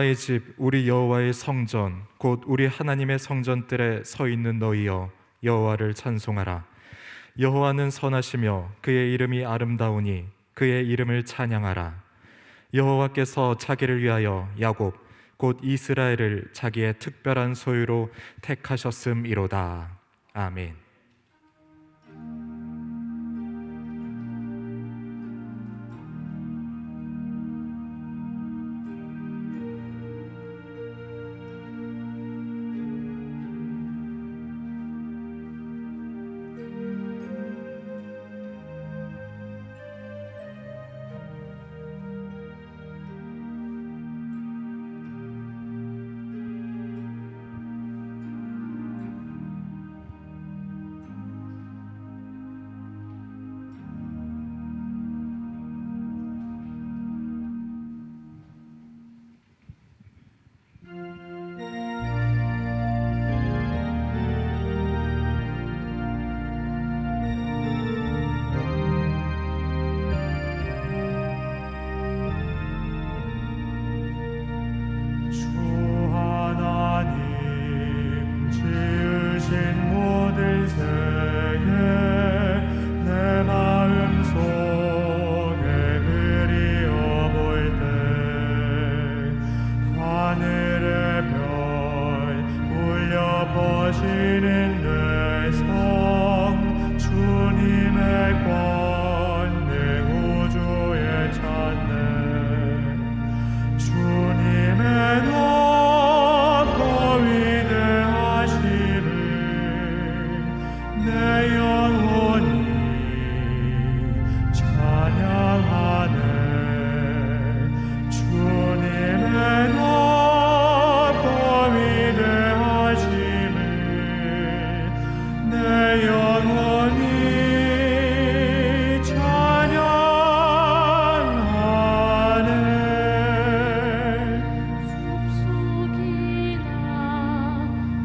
여호와의 집 우리 여호와의 성전 곧 우리 하나님의 성전들에 서 있는 너희여 여호와를 찬송하라. 여호와는 선하시며 그의 이름이 아름다우니 그의 이름을 찬양하라. 여호와께서 자기를 위하여 야곱 곧 이스라엘을 자기의 특별한 소유로 택하셨음이로다. 아멘. 숲속이나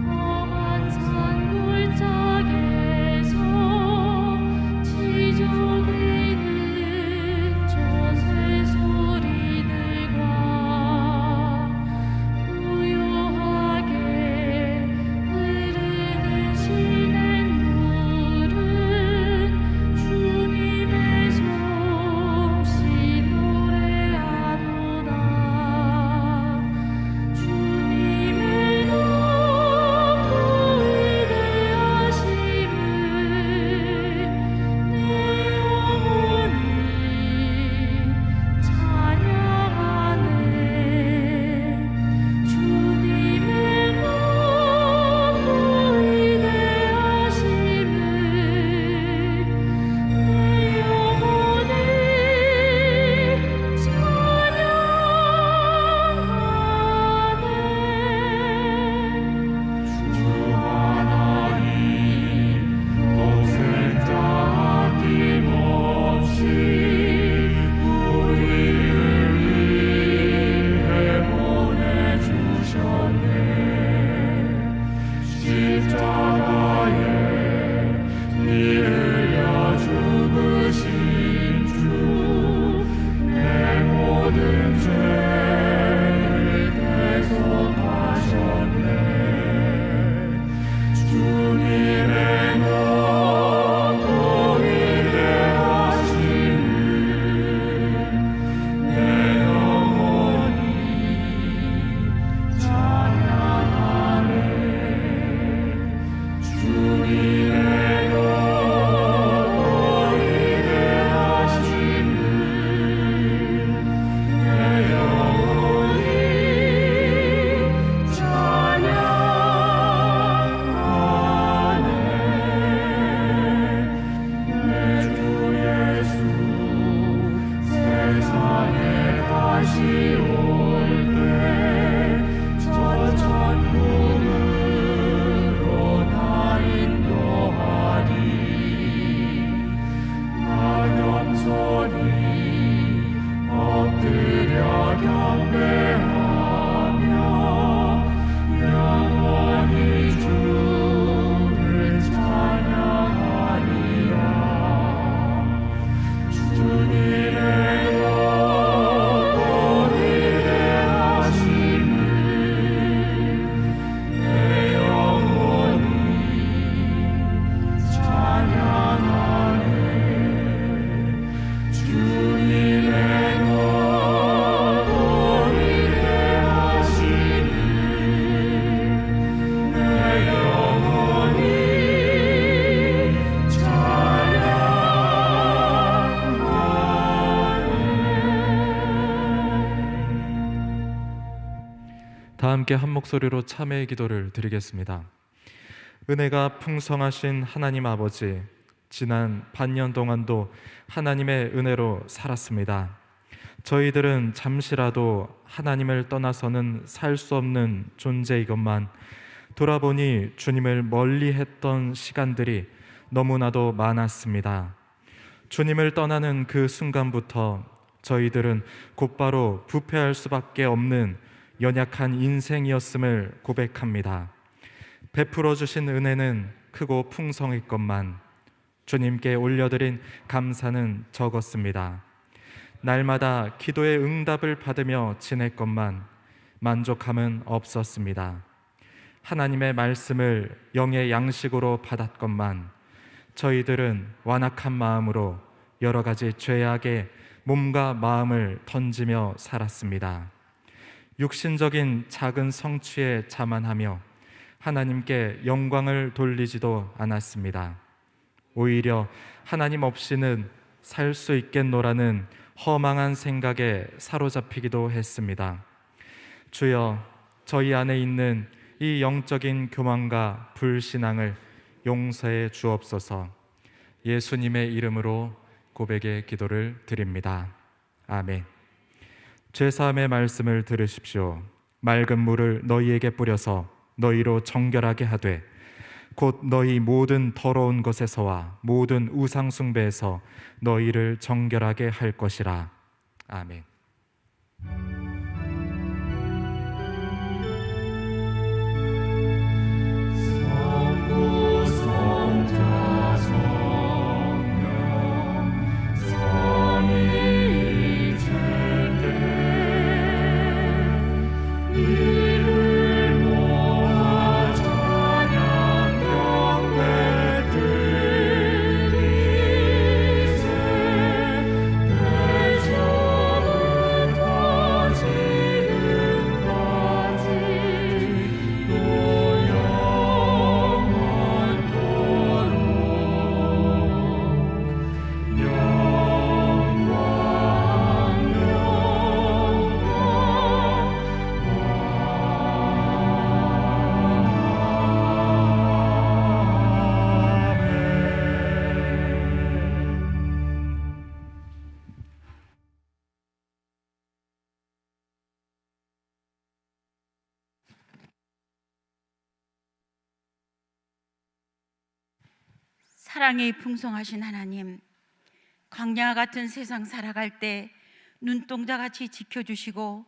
험한 산골짜기에서 함께 한 목소리로 참회의 기도를 드리겠습니다. 은혜가 풍성하신 하나님 아버지, 지난 반년 동안도 하나님의 은혜로 살았습니다. 저희들은 잠시라도 하나님을 떠나서는 살 수 없는 존재이건만 돌아보니 주님을 멀리 했던 시간들이 너무나도 많았습니다. 주님을 떠나는 그 순간부터 저희들은 곧바로 부패할 수밖에 없는 연약한 인생이었음을 고백합니다. 베풀어 주신 은혜는 크고 풍성했건만 주님께 올려드린 감사는 적었습니다. 날마다 기도의 응답을 받으며 지냈건만 만족함은 없었습니다. 하나님의 말씀을 영의 양식으로 받았건만 저희들은 완악한 마음으로 여러 가지 죄악에 몸과 마음을 던지며 살았습니다. 육신적인 작은 성취에 자만하며 하나님께 영광을 돌리지도 않았습니다. 오히려 하나님 없이는 살 수 있겠노라는 허망한 생각에 사로잡히기도 했습니다. 주여, 저희 안에 있는 이 영적인 교만과 불신앙을 용서해 주옵소서. 예수님의 이름으로 고백의 기도를 드립니다. 아멘. 죄사함의 말씀을 들으십시오. 맑은 물을 너희에게 뿌려서 너희로 정결하게 하되 곧 너희 모든 더러운 것에서와 모든 우상 숭배에서 너희를 정결하게 할 것이라. 아멘. 사랑이 풍성하신 하나님, 광야 같은 세상 살아갈 때 눈동자같이 지켜주시고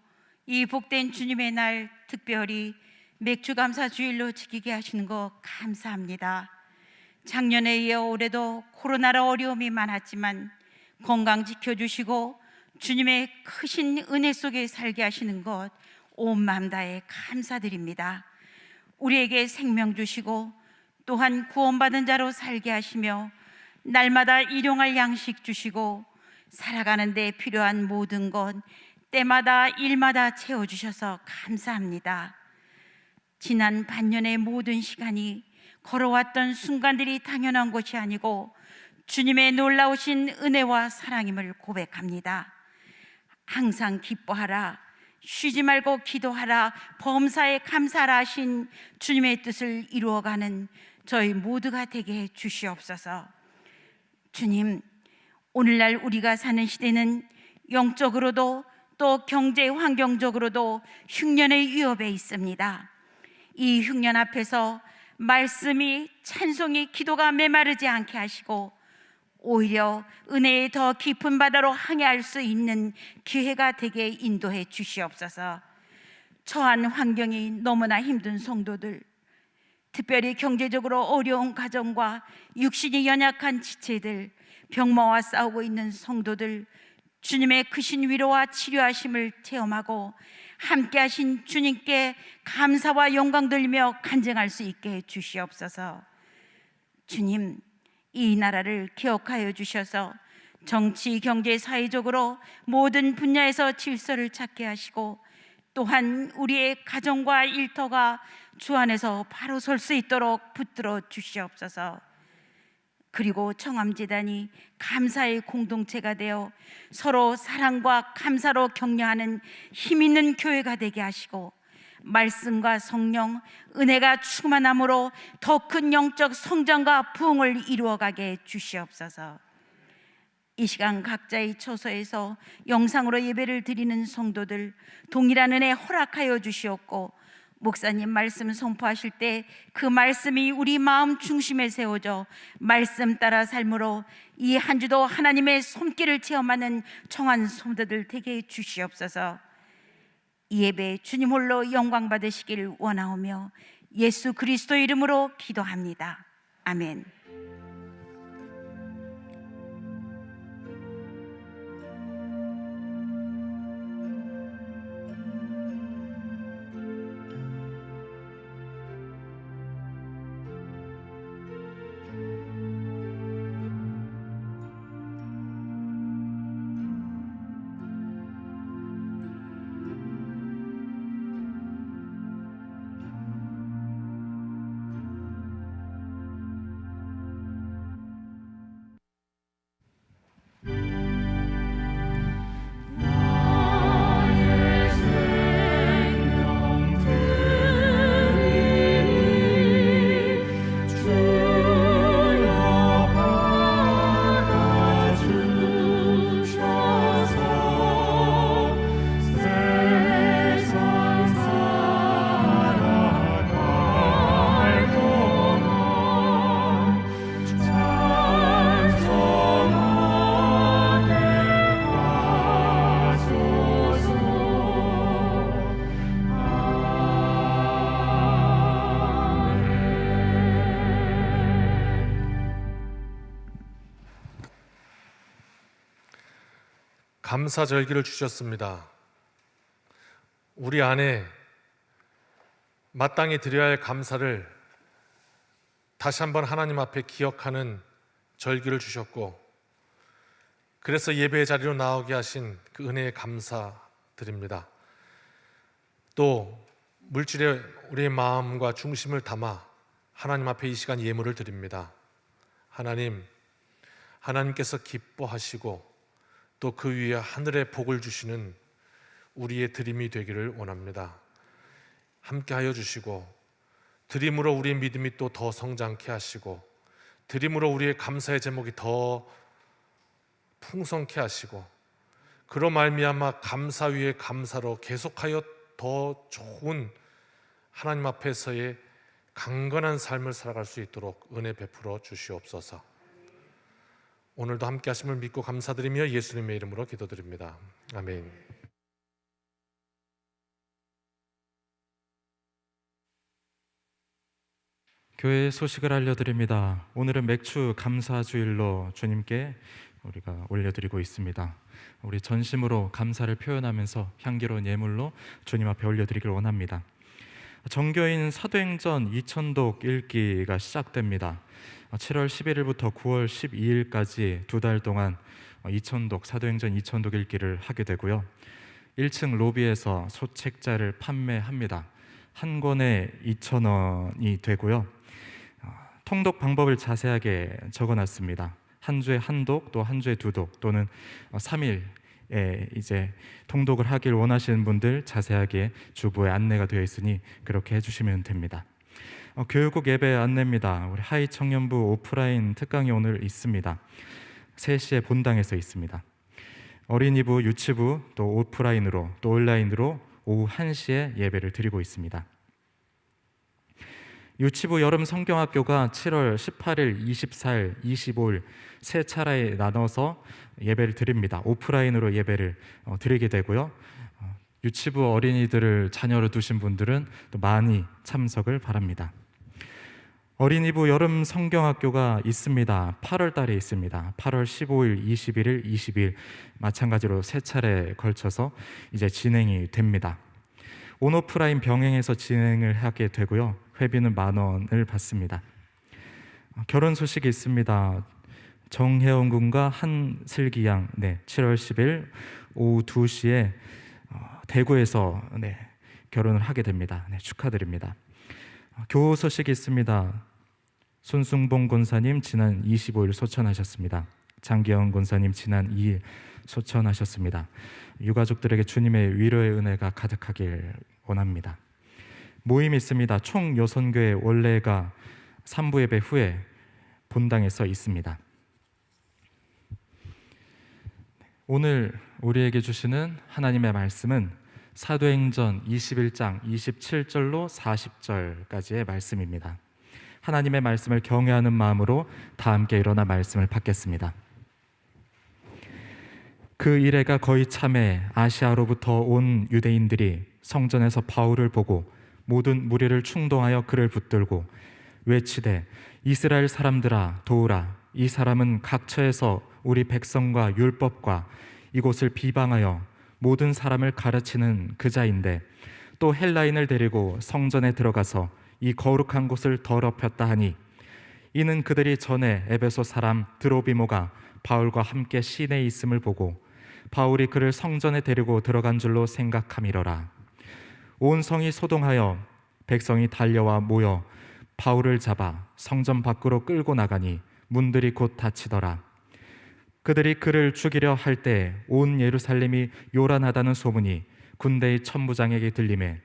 이 복된 주님의 날 특별히 맥주감사 주일로 지키게 하시는 것 감사합니다. 작년에 이어 올해도 코로나로 어려움이 많았지만 건강 지켜주시고 주님의 크신 은혜 속에 살게 하시는 것 온 마음 다해 감사드립니다. 우리에게 생명 주시고 또한 구원받은 자로 살게 하시며 날마다 일용할 양식 주시고 살아가는 데 필요한 모든 것 때마다 일마다 채워주셔서 감사합니다. 지난 반년의 모든 시간이 걸어왔던 순간들이 당연한 것이 아니고 주님의 놀라우신 은혜와 사랑임을 고백합니다. 항상 기뻐하라, 쉬지 말고 기도하라, 범사에 감사하라 하신 주님의 뜻을 이루어가는 저희 모두가 되게 해 주시옵소서. 주님, 오늘날 우리가 사는 시대는 영적으로도 또 경제 환경적으로도 흉년의 위협에 있습니다. 이 흉년 앞에서 말씀이, 찬송이, 기도가 메마르지 않게 하시고 오히려 은혜의 더 깊은 바다로 항해할 수 있는 기회가 되게 인도해 주시옵소서. 처한 환경이 너무나 힘든 성도들, 특별히 경제적으로 어려운 가정과 육신이 연약한 지체들, 병마와 싸우고 있는 성도들, 주님의 크신 위로와 치료하심을 체험하고 함께 하신 주님께 감사와 영광 돌리며 간증할 수 있게 해 주시옵소서. 주님, 이 나라를 기억하여 주셔서 정치, 경제, 사회적으로 모든 분야에서 질서를 찾게 하시고 또한 우리의 가정과 일터가 주 안에서 바로 설 수 있도록 붙들어 주시옵소서. 그리고 청암재단이 감사의 공동체가 되어 서로 사랑과 감사로 격려하는 힘 있는 교회가 되게 하시고 말씀과 성령, 은혜가 충만함으로 더 큰 영적 성장과 부흥을 이루어가게 주시옵소서. 이 시간 각자의 처소에서 영상으로 예배를 드리는 성도들 동일한 은혜 허락하여 주시옵고, 목사님 말씀 선포하실 때 그 말씀이 우리 마음 중심에 세워져 말씀 따라 삶으로 이 한 주도 하나님의 손길을 체험하는 청한 성도들 되게 주시옵소서. 이 예배 주님 홀로 영광 받으시길 원하오며 예수 그리스도 이름으로 기도합니다. 아멘. 감사절기를 주셨습니다. 우리 안에 마땅히 드려야 할 감사를 다시 한번 하나님 앞에 기억하는 절기를 주셨고, 그래서 예배의 자리로 나오게 하신 그 은혜에 감사드립니다. 또 물질에 우리의 마음과 중심을 담아 하나님 앞에 이 시간 예물을 드립니다. 하나님께서 기뻐하시고 또 그 위에 하늘의 복을 주시는 우리의 드림이 되기를 원합니다. 함께하여 주시고, 드림으로 우리의 믿음이 또 더 성장케 하시고, 드림으로 우리의 감사의 제목이 더 풍성케 하시고, 그로 말미암아 감사 위에 감사로 계속하여 더 좋은 하나님 앞에서의 강건한 삶을 살아갈 수 있도록 은혜 베풀어 주시옵소서. 오늘도 함께 하심을 믿고 감사드리며 예수님의 이름으로 기도드립니다. 아멘. 교회의 소식을 알려드립니다. 오늘은 맥주 감사주일로 주님께 우리가 올려드리고 있습니다. 우리 전심으로 감사를 표현하면서 향기로운 예물로 주님 앞에 올려드리길 원합니다. 정교인 사도행전 2000독 읽기가 시작됩니다. 7월 11일부터 9월 12일까지 2달 동안 2000독, 사도행전 2000독 읽기를 하게 되고요. 1층 로비에서 소책자를 판매합니다. 한 권에 2,000원이 되고요. 통독 방법을 자세하게 적어놨습니다. 한 주에 한 독, 또 한 주에 2독, 또는 3일에 이제 통독을 하길 원하시는 분들 자세하게 주부에 안내가 되어 있으니 그렇게 해주시면 됩니다. 교육국 예배 안내입니다. 우리 하이 청년부 오프라인 특강이 오늘 있습니다. 3시에 본당에서 있습니다. 어린이부, 유치부 또 오프라인으로 또 온라인으로 오후 1시에 예배를 드리고 있습니다. 유치부 여름 성경학교가 7월 18일, 24일, 25일 세 차례에 나눠서 예배를 드립니다. 오프라인으로 예배를 드리게 되고요. 유치부 어린이들을 자녀로 두신 분들은 또 많이 참석을 바랍니다. 어린이부 여름 성경학교가 있습니다. 8월 달에 있습니다. 8월 15일, 21일, 20일 마찬가지로 세 차례에 걸쳐서 이제 진행이 됩니다. 온오프라인 병행해서 진행을 하게 되고요. 회비는 10,000원을 받습니다. 결혼 소식이 있습니다. 정혜원 군과 한슬기 양 7월 10일 오후 2시에 대구에서 결혼을 하게 됩니다. 축하드립니다. 교우 소식이 있습니다. 손승봉 권사님 지난 25일 소천하셨습니다. 장기영 권사님 지난 2일 소천하셨습니다. 유가족들에게 주님의 위로의 은혜가 가득하길 원합니다. 모임이 있습니다. 총 여선교회 원래가 3부 예배 후에 본당에서 있습니다. 오늘 우리에게 주시는 하나님의 말씀은 사도행전 21장 27절로 40절까지의 말씀입니다. 하나님의 말씀을 경외하는 마음으로 다 함께 일어나 말씀을 받겠습니다. 그 이래가 거의 참에 아시아로부터 온 유대인들이 성전에서 바울을 보고 모든 무리를 충동하여 그를 붙들고 외치되 이스라엘 사람들아 도우라. 이 사람은 각처에서 우리 백성과 율법과 이곳을 비방하여 모든 사람을 가르치는 그자인데 또 헬라인을 데리고 성전에 들어가서 이 거룩한 곳을 더럽혔다 하니 이는 그들이 전에 에베소 사람 드로비모가 바울과 함께 시내에 있음을 보고 바울이 그를 성전에 데리고 들어간 줄로 생각함이러라. 온 성이 소동하여 백성이 달려와 모여 바울을 잡아 성전 밖으로 끌고 나가니 문들이 곧 닫히더라. 그들이 그를 죽이려 할 때 온 예루살렘이 요란하다는 소문이 군대의 천부장에게 들리매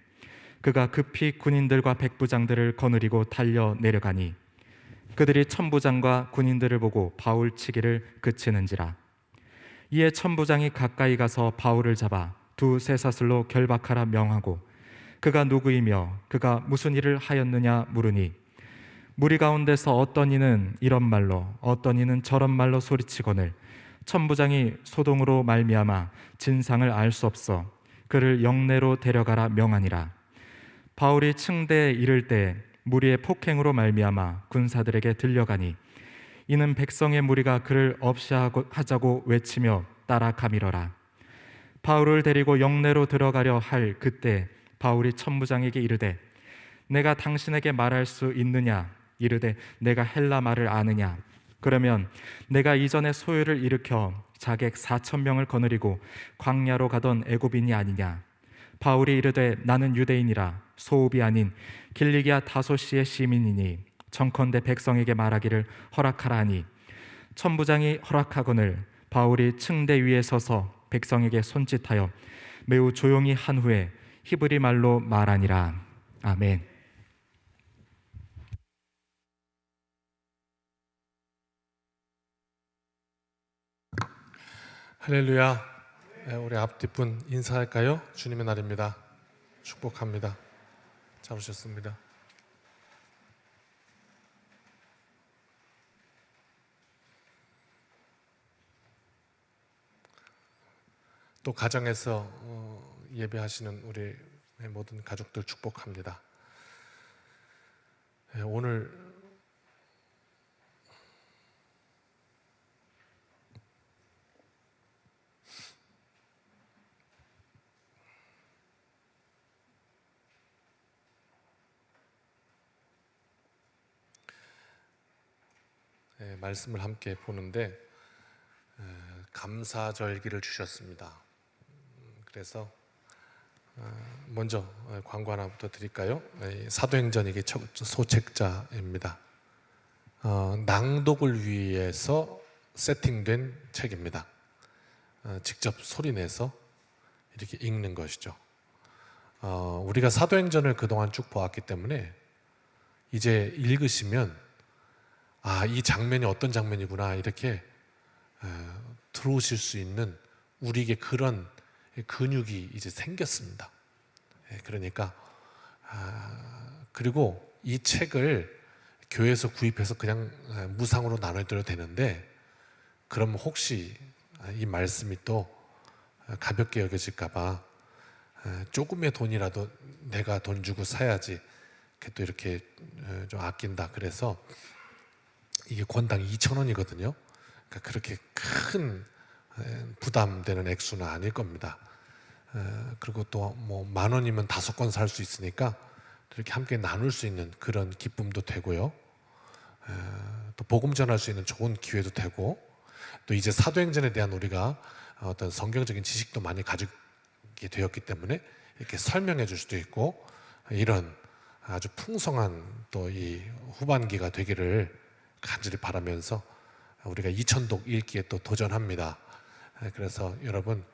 그가 급히 군인들과 백부장들을 거느리고 달려 내려가니 그들이 천부장과 군인들을 보고 바울 치기를 그치는지라. 이에 천부장이 가까이 가서 바울을 잡아 두 쇠사슬로 결박하라 명하고 그가 누구이며 그가 무슨 일을 하였느냐 물으니 무리 가운데서 어떤 이는 이런 말로 어떤 이는 저런 말로 소리치거늘 천부장이 소동으로 말미암아 진상을 알 수 없어 그를 영내로 데려가라 명하니라. 바울이 층대에 이를 때 무리의 폭행으로 말미암아 군사들에게 들려가니 이는 백성의 무리가 그를 없이하자고 외치며 따라가밀어라. 바울을 데리고 영내로 들어가려 할 그때 바울이 천부장에게 이르되 내가 당신에게 말할 수 있느냐 이르되 내가 헬라 말을 아느냐. 그러면 내가 이전에 소요를 일으켜 자객 4,000명을 거느리고 광야로 가던 애굽인이 아니냐. 바울이 이르되 나는 유대인이라 소읍이 아닌 길리기아 다소시의 시민이니 정컨대 백성에게 말하기를 허락하라 하니 천부장이 허락하거늘 바울이 층대 위에 서서 백성에게 손짓하여 매우 조용히 한 후에 히브리 말로 말하니라. 아멘. 할렐루야. 우리 앞뒷분 인사할까요? 주님의 날입니다. 축복합니다. 잘 오셨습니다. 또 가정에서 예배하시는 우리 모든 가족들 축복합니다. 오늘 말씀을 함께 보는데 감사절기를 주셨습니다. 그래서 먼저 광고 하나부터 드릴까요? 사도행전 이게 소책자입니다. 낭독을 위해서 세팅된 책입니다. 직접 소리내서 이렇게 읽는 것이죠. 우리가 사도행전을 그동안 쭉 보았기 때문에 이제 읽으시면 이 장면이 어떤 장면이구나 이렇게 들어오실 수 있는 우리에게 그런 근육이 이제 생겼습니다. 그러니까 그리고 이 책을 교회에서 구입해서 그냥 무상으로 나눠드려도 되는데 그럼 혹시 이 말씀이 또 가볍게 여겨질까봐 조금의 돈이라도 내가 돈 주고 사야지 또 이렇게 좀 아낀다. 그래서 이게 권당 2,000원이거든요. 그러니까 그렇게 큰 부담되는 액수는 아닐 겁니다. 그리고 또 뭐 10,000원이면 5권 살 수 있으니까 이렇게 함께 나눌 수 있는 그런 기쁨도 되고요. 또 복음 전할 수 있는 좋은 기회도 되고 또 이제 사도행전에 대한 우리가 어떤 성경적인 지식도 많이 가지게 되었기 때문에 이렇게 설명해 줄 수도 있고 이런 아주 풍성한 또 이 후반기가 되기를 간절히 바라면서 우리가 2,000독 읽기에 또 도전합니다. 그래서 여러분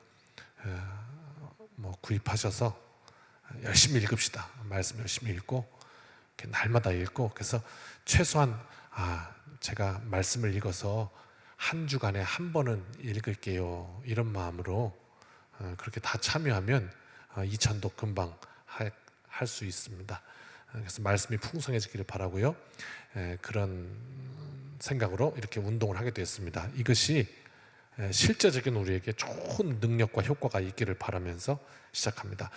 뭐 구입하셔서 열심히 읽읍시다. 말씀 열심히 읽고 이렇게 날마다 읽고, 그래서 최소한 제가 말씀을 읽어서 한 주간에 한 번은 읽을게요, 이런 마음으로 그렇게 다 참여하면 2000도 금방 할 수 있습니다. 그래서 말씀이 풍성해지기를 바라고요. 그런 생각으로 이렇게 운동을 하게 되었습니다. 이것이 실제적인 우리에게 좋은 능력과 효과가 있기를 바라면서 시작합니다.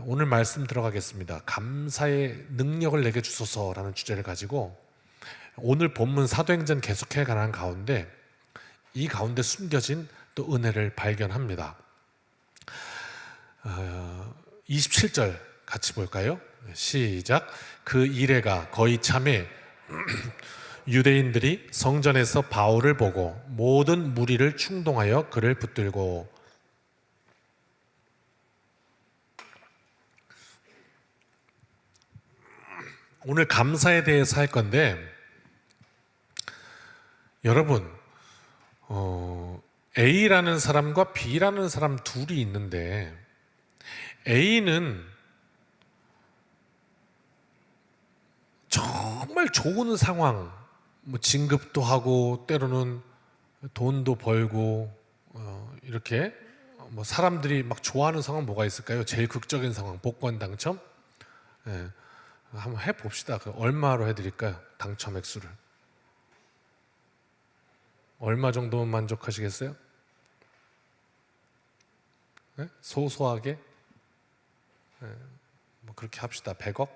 오늘 말씀 들어가겠습니다. 감사의 능력을 내게 주소서라는 주제를 가지고 오늘 본문 사도행전 계속해 가는 가운데 이 가운데 숨겨진 또 은혜를 발견합니다. 27절 같이 볼까요? 시작. 그 이레가 거의 참에 유대인들이 성전에서 바울을 보고 모든 무리를 충동하여 그를 붙들고. 오늘 감사에 대해서 할 건데, 여러분 A라는 사람과 B라는 사람 둘이 있는데, A는 정말 좋은 상황, 진급도 하고 때로는 돈도 벌고 이렇게 사람들이 막 좋아하는 상황 뭐가 있을까요? 제일 극적인 상황, 복권 당첨? 한번 해봅시다. 얼마로 해드릴까요? 당첨 액수를 얼마 정도면 만족하시겠어요? 소소하게 그렇게 합시다. 100억?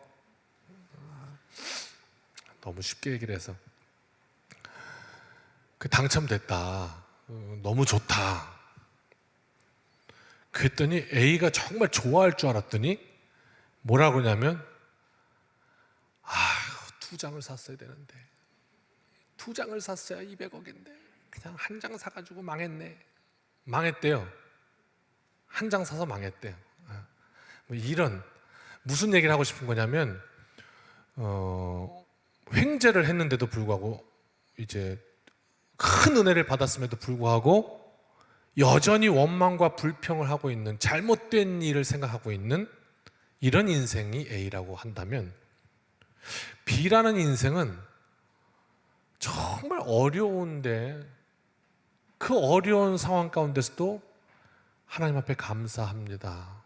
너무 쉽게 얘기를 해서. 당첨됐다, 너무 좋다. 그랬더니 A가 정말 좋아할 줄 알았더니 뭐라고 하냐면, 2장을 샀어야 되는데, 2장을 샀어야 200억인데 그냥 한 장 사가지고 망했대요. 한 장 사서 망했대요. 이런, 무슨 얘기를 하고 싶은 거냐면, 횡재를 했는데도 불구하고, 이제 큰 은혜를 받았음에도 불구하고 여전히 원망과 불평을 하고 있는, 잘못된 일을 생각하고 있는 이런 인생이 A라고 한다면, B라는 인생은 정말 어려운데 그 어려운 상황 가운데서도 하나님 앞에 감사합니다.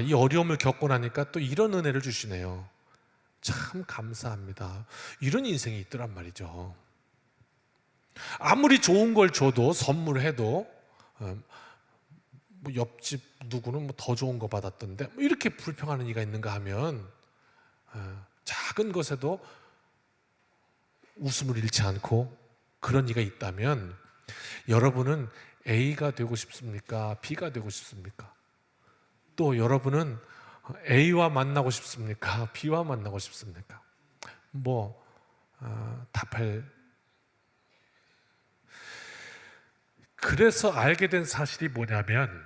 이 어려움을 겪고 나니까 또 이런 은혜를 주시네요. 참 감사합니다. 이런 인생이 있더란 말이죠. 아무리 좋은 걸 줘도, 선물해도 옆집 누구는 더 좋은 거 받았던데 이렇게 불평하는 이가 있는가 하면, 작은 것에도 웃음을 잃지 않고 그런 이가 있다면, 여러분은 A가 되고 싶습니까? B가 되고 싶습니까? 또 여러분은 A와 만나고 싶습니까? B와 만나고 싶습니까? 답할. 그래서 알게 된 사실이 뭐냐면,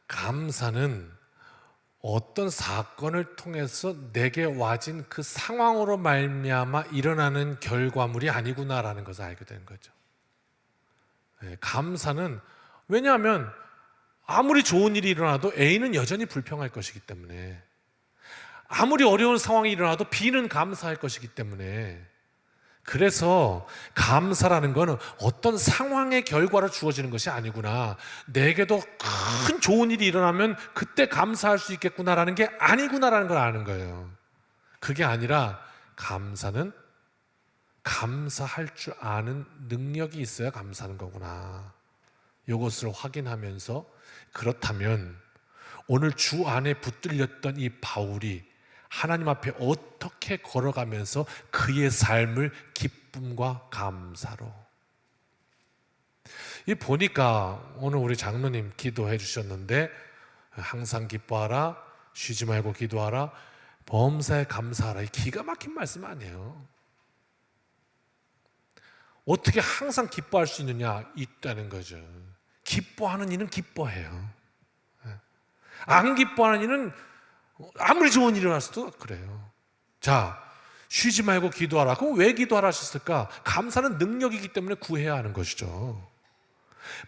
감사는 어떤 사건을 통해서 내게 와진 그 상황으로 말미암아 일어나는 결과물이 아니구나라는 것을 알게 된 거죠. 감사는, 왜냐하면 아무리 좋은 일이 일어나도 A는 여전히 불평할 것이기 때문에, 아무리 어려운 상황이 일어나도 B는 감사할 것이기 때문에, 그래서 감사라는 것은 어떤 상황의 결과로 주어지는 것이 아니구나, 내게도 큰 좋은 일이 일어나면 그때 감사할 수 있겠구나라는 게 아니구나라는 걸 아는 거예요. 그게 아니라, 감사는 감사할 줄 아는 능력이 있어야 감사하는 거구나, 이것을 확인하면서, 그렇다면 오늘 주 안에 붙들렸던 이 바울이 하나님 앞에 어떻게 걸어가면서 그의 삶을 기쁨과 감사로, 보니까 오늘 우리 장로님 기도해 주셨는데, 항상 기뻐하라, 쉬지 말고 기도하라, 범사에 감사하라. 기가 막힌 말씀 아니에요. 어떻게 항상 기뻐할 수 있느냐? 있다는 거죠. 기뻐하는 이는 기뻐해요. 안 기뻐하는 이는 아무리 좋은 일이 일어났어도 그래요. 자, 쉬지 말고 기도하라. 그럼 왜 기도하라 하셨을까? 감사는 능력이기 때문에 구해야 하는 것이죠.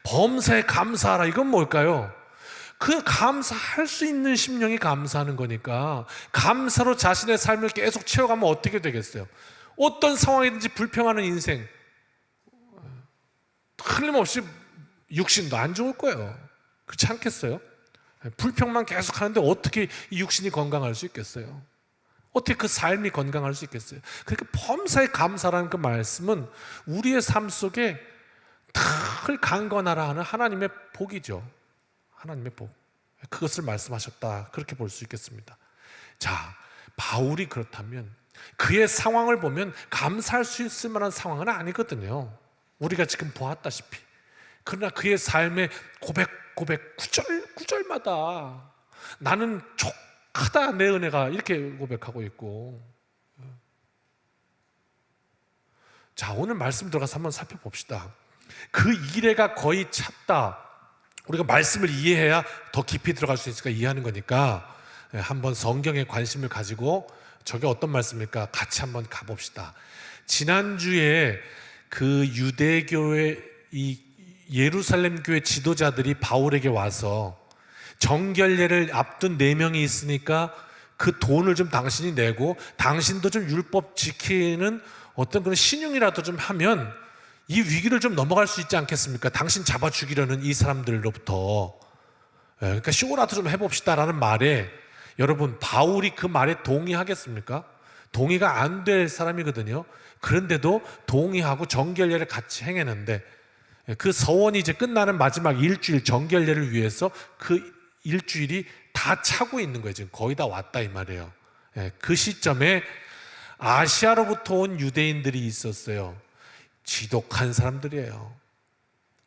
범사에 감사하라, 이건 뭘까요? 그 감사할 수 있는 심령이 감사하는 거니까 감사로 자신의 삶을 계속 채워가면 어떻게 되겠어요? 어떤 상황이든지 불평하는 인생, 틀림없이 육신도 안 좋을 거예요. 그렇지 않겠어요? 불평만 계속 하는데 어떻게 이 육신이 건강할 수 있겠어요? 어떻게 그 삶이 건강할 수 있겠어요? 그러니까 범사에 감사라는 그 말씀은 우리의 삶 속에 늘 강건하라 하는 하나님의 복이죠. 하나님의 복. 그것을 말씀하셨다. 그렇게 볼 수 있겠습니다. 자, 바울이 그렇다면 그의 상황을 보면 감사할 수 있을 만한 상황은 아니거든요. 우리가 지금 보았다시피. 그러나 그의 삶의 구절마다 나는 족하다 내 은혜가, 이렇게 고백하고 있고. 자, 오늘 말씀 들어가서 한번 살펴봅시다. 그 이래가 거의 찼다. 우리가 말씀을 이해해야 더 깊이 들어갈 수 있으니까 이해하는 거니까 한번 성경에 관심을 가지고 저게 어떤 말씀일까 같이 한번 가봅시다. 지난주에 그 유대교회 이 예루살렘 교회 지도자들이 바울에게 와서 정결례를 앞둔 4명이 있으니까 그 돈을 좀 당신이 내고 당신도 좀 율법 지키는 어떤 그런 신용이라도 좀 하면 이 위기를 좀 넘어갈 수 있지 않겠습니까? 당신 잡아 죽이려는 이 사람들로부터. 그러니까 쇼라도 좀 해봅시다라는 말에, 여러분, 바울이 그 말에 동의하겠습니까? 동의가 안 될 사람이거든요. 그런데도 동의하고 정결례를 같이 행했는데, 그 서원이 이제 끝나는 마지막 일주일 정결례를 위해서 그 일주일이 다 차고 있는 거예요. 지금 거의 다 왔다 이 말이에요. 그 시점에 아시아로부터 온 유대인들이 있었어요. 지독한 사람들이에요.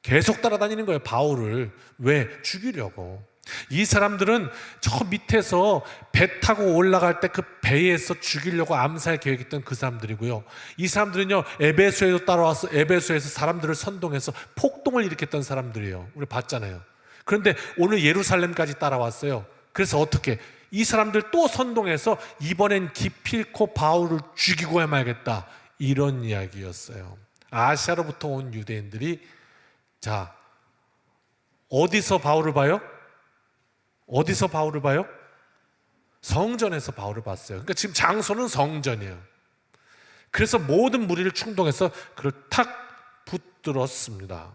계속 따라다니는 거예요, 바울을. 왜? 죽이려고. 이 사람들은 저 밑에서 배 타고 올라갈 때 그 배에서 죽이려고 암살 계획했던 그 사람들이고요. 이 사람들은요, 에베소에도 따라와서 에베소에서 사람들을 선동해서 폭동을 일으켰던 사람들이에요. 우리 봤잖아요. 그런데 오늘 예루살렘까지 따라왔어요. 그래서 어떻게? 이 사람들 또 선동해서 이번엔 기필코 바울을 죽이고 말겠다, 이런 이야기였어요. 아시아로부터 온 유대인들이, 자, 어디서 바울을 봐요? 어디서 바울을 봐요? 성전에서 바울을 봤어요. 그러니까 지금 장소는 성전이에요. 그래서 모든 무리를 충동해서 그를 탁 붙들었습니다.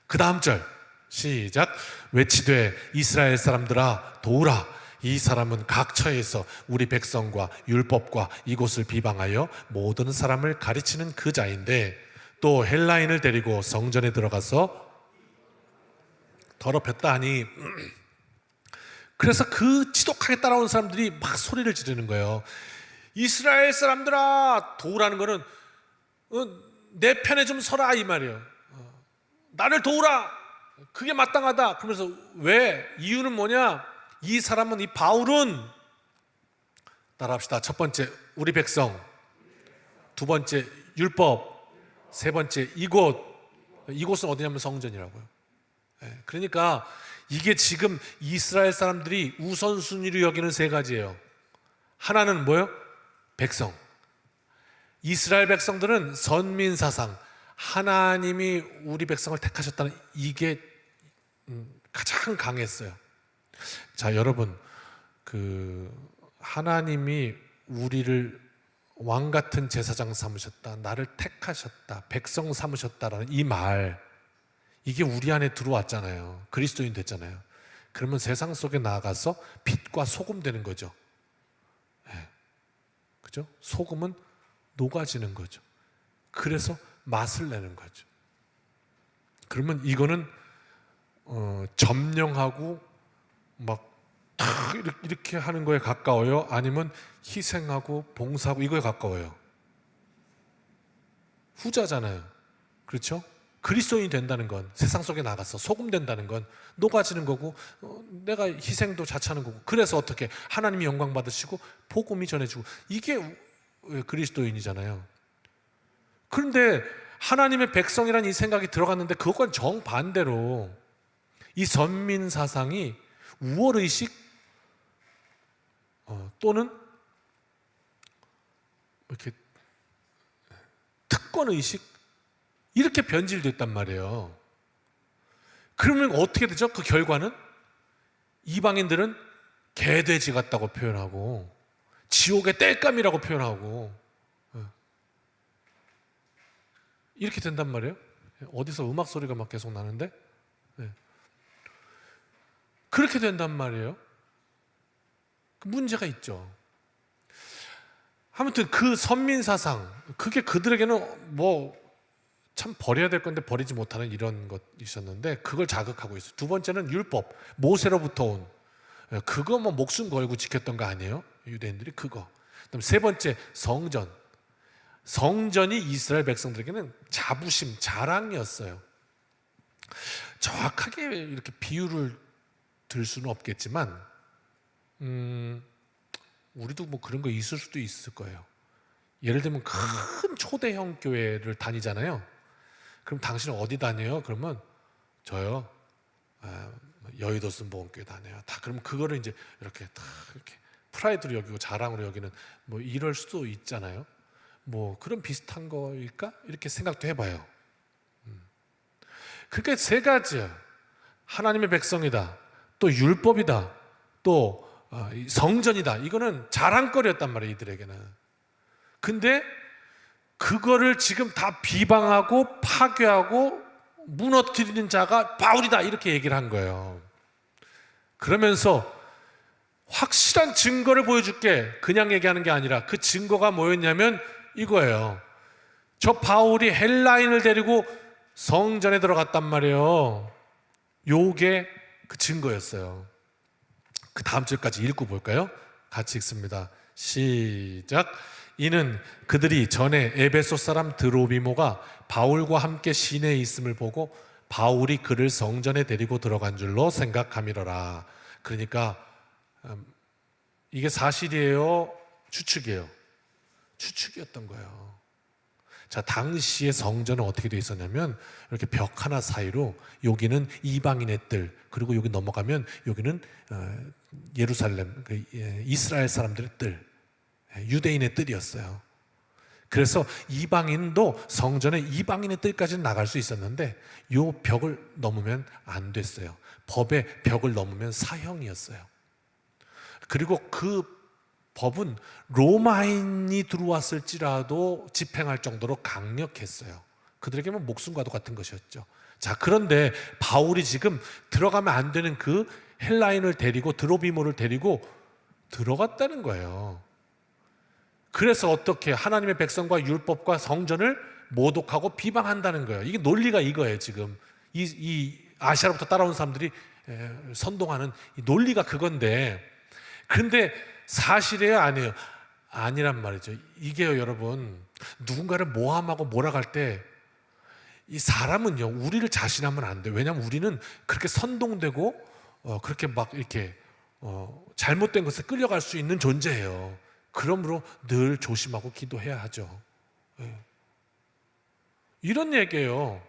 그 다음 절 시작. 외치되 이스라엘 사람들아 도우라. 이 사람은 각 처에서 우리 백성과 율법과 이곳을 비방하여 모든 사람을 가르치는 그 자인데, 또 헬라인을 데리고 성전에 들어가서 더럽혔다 하니, 그래서 그 지독하게 따라온 사람들이 막 소리를 지르는 거예요. 이스라엘 사람들아, 도우라는 거는 내 편에 좀 서라 이 말이에요. 나를 도우라, 그게 마땅하다. 그러면서 왜? 이유는 뭐냐? 이 사람은, 이 바울은, 따라합시다. 첫 번째 우리 백성, 두 번째 율법, 세 번째 이곳은 어디냐면 성전이라고요. 그러니까 이게 지금 이스라엘 사람들이 우선순위로 여기는 세 가지예요. 하나는 뭐예요? 백성. 이스라엘 백성들은 선민사상, 하나님이 우리 백성을 택하셨다는 이게 가장 강했어요. 자, 여러분, 하나님이 우리를 왕 같은 제사장 삼으셨다, 나를 택하셨다, 백성 삼으셨다라는 이 말, 이게 우리 안에 들어왔잖아요. 그리스도인 됐잖아요. 그러면 세상 속에 나아가서 빛과 소금 되는 거죠. 그죠? 소금은 녹아지는 거죠. 그래서 맛을 내는 거죠. 그러면 이거는 점령하고 막 이렇게 하는 거에 가까워요? 아니면 희생하고 봉사하고 이거에 가까워요? 후자잖아요. 그렇죠? 그리스도인이 된다는 건, 세상 속에 나가서 소금 된다는 건 녹아지는 거고, 내가 희생도 자처하는 거고, 그래서 어떻게? 하나님이 영광 받으시고 복음이 전해지고, 이게 그리스도인이잖아요. 그런데 하나님의 백성이라는 이 생각이 들어갔는데, 그것과는 정반대로 이 선민 사상이 우월의식 또는 이렇게 특권의식, 이렇게 변질됐단 말이에요. 그러면 어떻게 되죠? 그 결과는 이방인들은 개돼지 같다고 표현하고 지옥의 땔감이라고 표현하고 이렇게 된단 말이에요. 어디서 음악 소리가 막 계속 나는데 그렇게 된단 말이에요. 문제가 있죠. 아무튼 그 선민사상, 그게 그들에게는 뭐 참 버려야 될 건데 버리지 못하는 이런 것이 있었는데 그걸 자극하고 있어요. 두 번째는 율법, 모세로부터 온 그거 뭐 목숨 걸고 지켰던 거 아니에요? 유대인들이 그거. 그다음 세 번째 성전. 성전이 이스라엘 백성들에게는 자부심, 자랑이었어요. 정확하게 이렇게 비유를 들 수는 없겠지만 우리도 뭐 그런 거 있을 수도 있을 거예요. 예를 들면 큰 초대형 교회를 다니잖아요. 그럼 당신은 어디 다녀요? 그러면 저요 여의도 순복음교회 다녀요. 다 그러면 그거를 이제 이렇게 다 이렇게 프라이드로 여기고 자랑으로 여기는 뭐 이럴 수도 있잖아요. 뭐 그런 비슷한 거일까? 이렇게 생각도 해봐요. 그러니까 세 가지야. 하나님의 백성이다. 또 율법이다. 또 성전이다. 이거는 자랑거리였단 말이에요, 이들에게는. 근데 그거를 지금 다 비방하고 파괴하고 무너뜨리는 자가 바울이다 이렇게 얘기를 한 거예요. 그러면서 확실한 증거를 보여줄게. 그냥 얘기하는 게 아니라 그 증거가 뭐였냐면 이거예요. 저 바울이 헬라인을 데리고 성전에 들어갔단 말이에요. 요게 그 증거였어요. 그 다음 절까지 읽고 볼까요? 같이 읽습니다. 시작. 이는 그들이 전에 에베소 사람 드로비모가 바울과 함께 시내에 있음을 보고 바울이 그를 성전에 데리고 들어간 줄로 생각함이로라. 그러니까 이게 사실이에요? 추측이에요? 추측이었던 거예요. 자, 당시의 성전은 어떻게 되어 있었냐면 이렇게 벽 하나 사이로 여기는 이방인의 뜰, 그리고 여기 넘어가면 여기는 예루살렘, 이스라엘 사람들의 뜰, 유대인의 뜰이었어요. 그래서 이방인도 성전에 이방인의 뜰까지는 나갈 수 있었는데 이 벽을 넘으면 안 됐어요. 법의 벽을 넘으면 사형이었어요. 그리고 그 법은 로마인이 들어왔을지라도 집행할 정도로 강력했어요. 그들에게는 목숨과도 같은 것이었죠. 자, 그런데 바울이 지금 들어가면 안 되는 그 헬라인을 데리고 드로비모를 데리고 들어갔다는 거예요. 그래서 어떻게 하나님의 백성과 율법과 성전을 모독하고 비방한다는 거예요. 이게 논리가 이거예요. 지금 이 아시아로부터 따라온 사람들이 선동하는 이 논리가 그건데, 그런데 사실이에요, 아니에요? 아니란 말이죠. 이게요, 여러분, 누군가를 모함하고 몰아갈 때 이 사람은요, 우리를 자신하면 안 돼요. 왜냐하면 우리는 그렇게 선동되고 그렇게 막 이렇게 잘못된 것에 끌려갈 수 있는 존재예요. 그러므로 늘 조심하고 기도해야 하죠. 이런 얘기예요.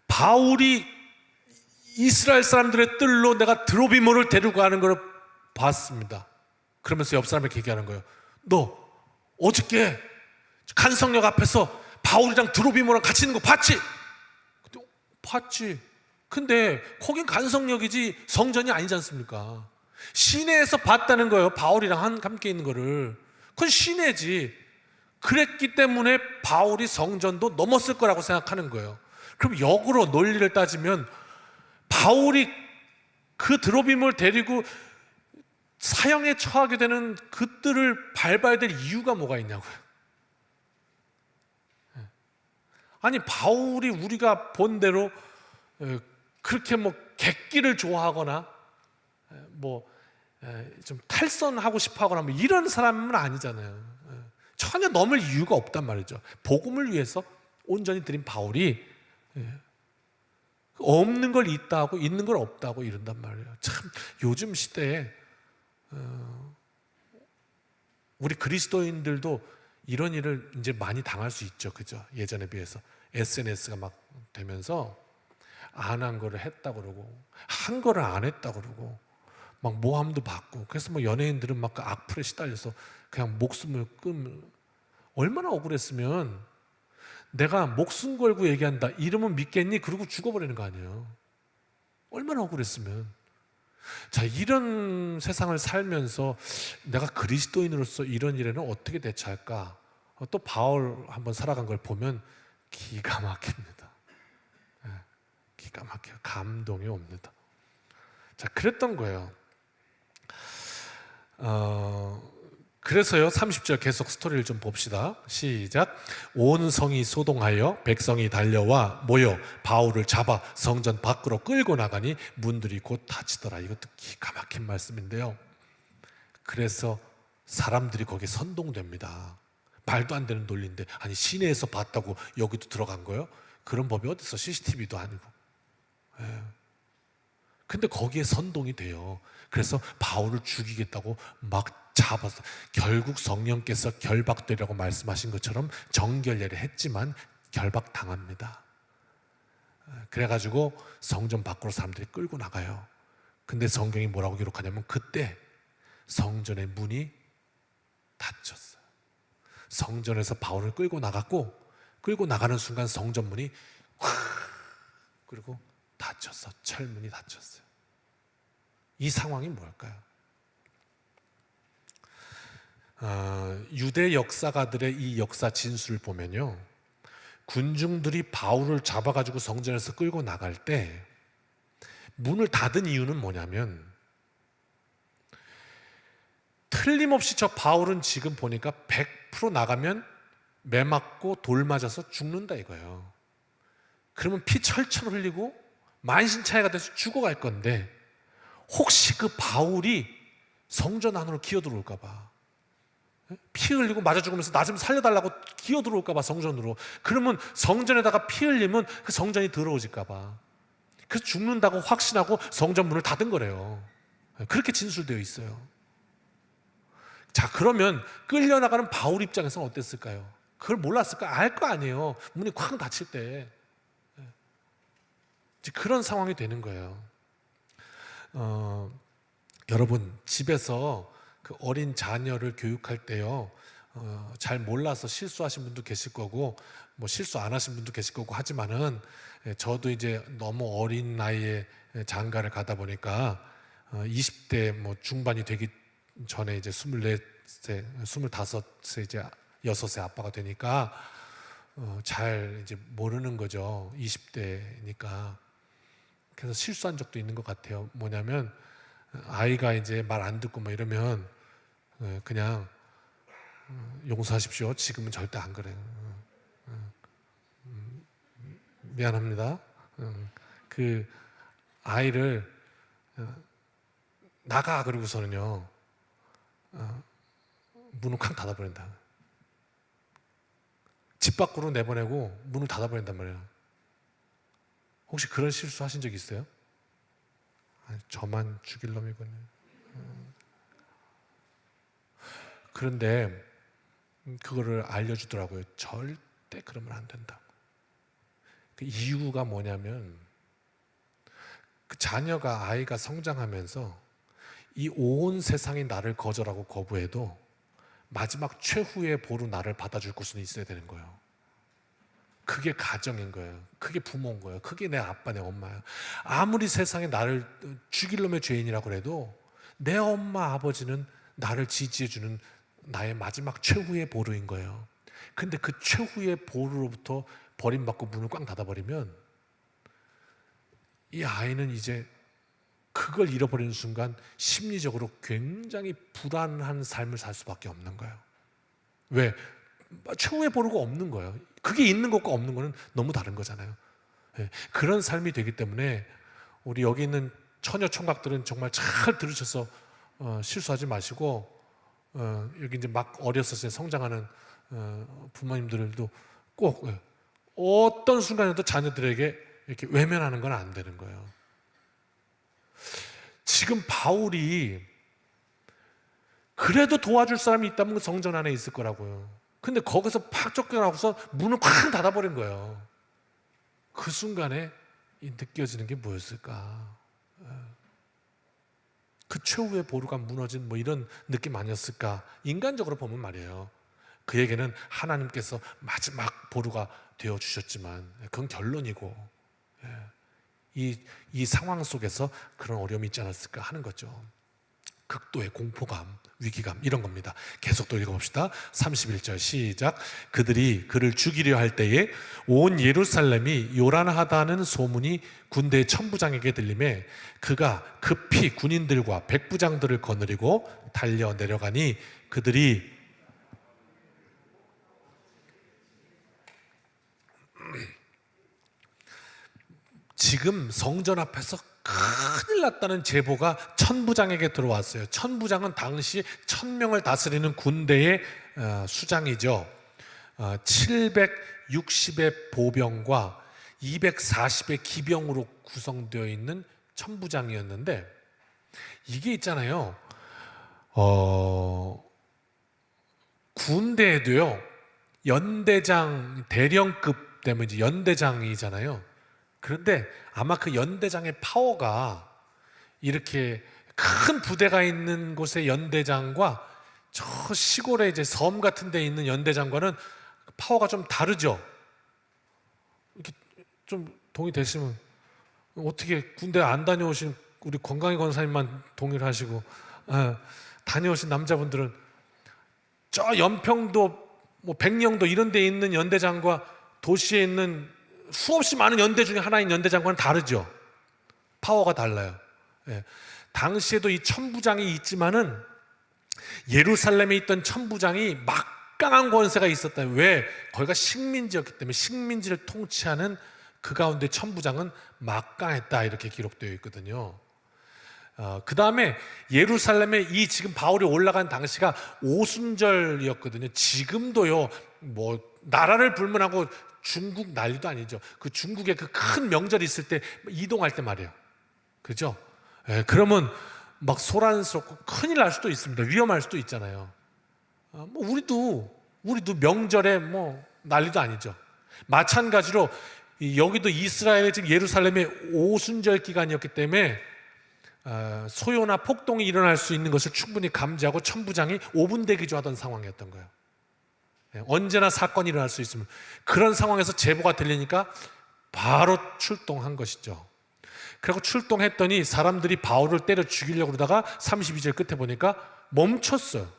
바울이 이스라엘 사람들의 뜰로 내가 드로비모를 데리고 가는 걸 봤습니다. 그러면서 옆 사람에게 얘기하는 거예요. 너 어저께 간성역 앞에서 바울이랑 드로비모랑 같이 있는 거 봤지? 근데 봤지. 근데 거긴 간성역이지 성전이 아니지 않습니까? 시내에서 봤다는 거예요. 바울이랑 함께 있는 거를. 그건 시내지. 그랬기 때문에 바울이 성전도 넘었을 거라고 생각하는 거예요. 그럼 역으로 논리를 따지면 바울이 그 드로비모를 데리고 사형에 처하게 되는 그 뜰을 밟아야 될 이유가 뭐가 있냐고요. 아니, 바울이 우리가 본 대로 그렇게 뭐 객기를 좋아하거나 뭐 좀 탈선하고 싶어하거나 뭐 이런 사람은 아니잖아요. 전혀 넘을 이유가 없단 말이죠. 복음을 위해서 온전히 드린 바울이 없는 걸 있다고 있는 걸 없다고 이런단 말이에요. 참 요즘 시대에 우리 그리스도인들도 이런 일을 이제 많이 당할 수 있죠. 그죠? 예전에 비해서 SNS가 막 되면서 안 한 거를 했다 그러고 한 거를 안 했다 그러고 막 모함도 받고, 그래서 뭐 연예인들은 막 그 악플에 시달려서 그냥 목숨을 끊. 얼마나 억울했으면 내가 목숨 걸고 얘기한다 이러면 믿겠니? 그러고 죽어버리는 거 아니에요. 얼마나 억울했으면. 자, 이런 세상을 살면서 내가 그리스도인으로서 이런 일에는 어떻게 대처할까? 또 바울 한번 살아간 걸 보면 기가 막힙니다. 기가 막혀요. 감동이 옵니다. 자, 그랬던 거예요. 그래서요, 30절 계속 스토리를 좀 봅시다. 시작. 온 성이 소동하여 백성이 달려와 모여 바울을 잡아 성전 밖으로 끌고 나가니 문들이 곧 닫히더라. 이것도 기가 막힌 말씀인데요. 그래서 사람들이 거기에 선동됩니다. 말도 안 되는 논리인데, 아니 시내에서 봤다고 여기도 들어간 거예요? 그런 법이 어딨어? CCTV도 아니고. 근데 거기에 선동이 돼요. 그래서 바울을 죽이겠다고 막 잡아서, 결국 성령께서 결박되라고 말씀하신 것처럼 정결례를 했지만 결박당합니다. 그래가지고 성전 밖으로 사람들이 끌고 나가요. 근데 성경이 뭐라고 기록하냐면 그때 성전의 문이 닫혔어요. 성전에서 바울을 끌고 나갔고, 끌고 나가는 순간 성전 문이 확 그리고 닫혔어. 철문이 닫혔어요. 이 상황이 뭘까요? 유대 역사가들의 이 역사 진술을 보면요, 군중들이 바울을 잡아가지고 성전에서 끌고 나갈 때 문을 닫은 이유는 뭐냐면, 틀림없이 저 바울은 지금 보니까 100% 나가면 매 맞고 돌 맞아서 죽는다 이거예요. 그러면 피 철철 흘리고 만신창이가 돼서 죽어갈 건데, 혹시 그 바울이 성전 안으로 기어들어올까 봐, 피 흘리고 맞아 죽으면서 나 좀 살려달라고 기어들어올까 봐 성전으로, 그러면 성전에다가 피 흘리면 그 성전이 더러워질까 봐, 그래서 죽는다고 확신하고 성전 문을 닫은 거래요. 그렇게 진술되어 있어요. 자, 그러면 끌려나가는 바울 입장에서는 어땠을까요? 그걸 몰랐을까? 알 거 아니에요. 문이 쾅 닫힐 때. 그런 상황이 되는 거예요. 여러분, 집에서 그 어린 자녀를 교육할 때요, 잘 몰라서 실수하신 분도 계실 거고, 뭐 실수 안 하신 분도 계실 거고 하지만은, 저도 이제 너무 어린 나이에 장가를 가다 보니까 20대 뭐 중반이 되기 전에 이제 24세, 25세 이제 6세 아빠가 되니까 잘 이제 모르는 거죠. 20대니까. 그래서 실수한 적도 있는 것 같아요. 뭐냐면, 아이가 이제 말 안 듣고 뭐 이러면 그냥 용서하십시오. 지금은 절대 안 그래요. 미안합니다. 그 아이를 나가 그러고서는요, 문을 쾅 닫아버린다. 집 밖으로 내보내고 문을 닫아버린단 말이에요. 혹시 그런 실수 하신 적 있어요? 아니, 저만 죽일 놈이군요. 그런데 그거를 알려주더라고요. 절대 그러면 안 된다. 그 이유가 뭐냐면, 그 자녀가, 아이가 성장하면서 이 온 세상이 나를 거절하고 거부해도 마지막 최후의 보루 나를 받아줄 곳은 있어야 되는 거예요. 그게 가정인 거예요. 그게 부모인 거예요. 그게 내 아빠, 내 엄마예요. 아무리 세상에 나를 죽일 놈의 죄인이라고 해도 내 엄마, 아버지는 나를 지지해주는 나의 마지막 최후의 보루인 거예요. 근데 그 최후의 보루로부터 버림받고 문을 꽝 닫아버리면 이 아이는 이제 그걸 잃어버리는 순간 심리적으로 굉장히 불안한 삶을 살 수밖에 없는 거예요. 왜? 최후의 보루가 없는 거예요. 그게 있는 것과 없는 거는 너무 다른 거잖아요. 그런 삶이 되기 때문에 우리 여기 있는 처녀 총각들은 정말 잘 들으셔서 실수하지 마시고, 여기 이제 막 어렸을 때 성장하는 부모님들도 꼭 어떤 순간에도 자녀들에게 이렇게 외면하는 건 안 되는 거예요. 지금 바울이 그래도 도와줄 사람이 있다면 성전 안에 있을 거라고요. 근데 거기서 팍 쫓겨나고서 문을 쾅 닫아버린 거예요. 그 순간에 느껴지는 게 뭐였을까? 그 최후의 보루가 무너진 뭐 이런 느낌 아니었을까? 인간적으로 보면 말이에요. 그에게는 하나님께서 마지막 보루가 되어 주셨지만 그건 결론이고, 이 상황 속에서 그런 어려움이 있지 않았을까 하는 거죠. 극도의 공포감, 위기감, 이런 겁니다. 계속 또 읽어봅시다. 31절 시작. 그들이 그를 죽이려 할 때에 온 예루살렘이 요란하다는 소문이 군대 천부장에게 들리매 그가 급히 군인들과 백부장들을 거느리고 달려 내려가니 그들이 지금 성전 앞에서 큰일 났다는 제보가 천부장에게 들어왔어요. 천부장은 당시 1000명을 다스리는 군대의 수장이죠. 760의 보병과 240의 기병으로 구성되어 있는 천부장이었는데, 이게 있잖아요, 군대에도요 연대장, 대령급 되면 이제 연대장이잖아요. 그런데 아마 그 연대장의 파워가 이렇게 큰 부대가 있는 곳의 연대장과 저 시골에 이제 섬 같은 데 있는 연대장과는 파워가 좀 다르죠. 이렇게 좀 동의되시면, 어떻게 군대 안 다녀오신 우리 건강희 권사님만 동의를 하시고, 다녀오신 남자분들은 저 연평도, 뭐 백령도 이런 데 있는 연대장과 도시에 있는 수없이 많은 연대 중에 하나인 연대장과는 다르죠. 파워가 달라요. 당시에도 이 천부장이 있지만은 예루살렘에 있던 천부장이 막강한 권세가 있었다. 왜? 거기가 식민지였기 때문에 식민지를 통치하는 그 가운데 천부장은 막강했다, 이렇게 기록되어 있거든요. 그 다음에 예루살렘에 이 지금 바울이 올라간 당시가 오순절이었거든요. 지금도요, 뭐 나라를 불문하고 중국 난리도 아니죠. 그 중국에 그 큰 명절이 있을 때 이동할 때 말이에요. 그죠? 그러면 막 소란스럽고 큰일 날 수도 있습니다. 위험할 수도 있잖아요. 뭐 우리도 명절에 뭐 난리도 아니죠. 마찬가지로 여기도 이스라엘의 지금 예루살렘의 오순절 기간이었기 때문에 소요나 폭동이 일어날 수 있는 것을 충분히 감지하고 천부장이 5분 대기조하던 상황이었던 거예요. 언제나 사건이 일어날 수 있으면, 그런 상황에서 제보가 들리니까 바로 출동한 것이죠. 그리고 출동했더니 사람들이 바울을 때려 죽이려고 그러다가 32절 끝에 보니까 멈췄어요.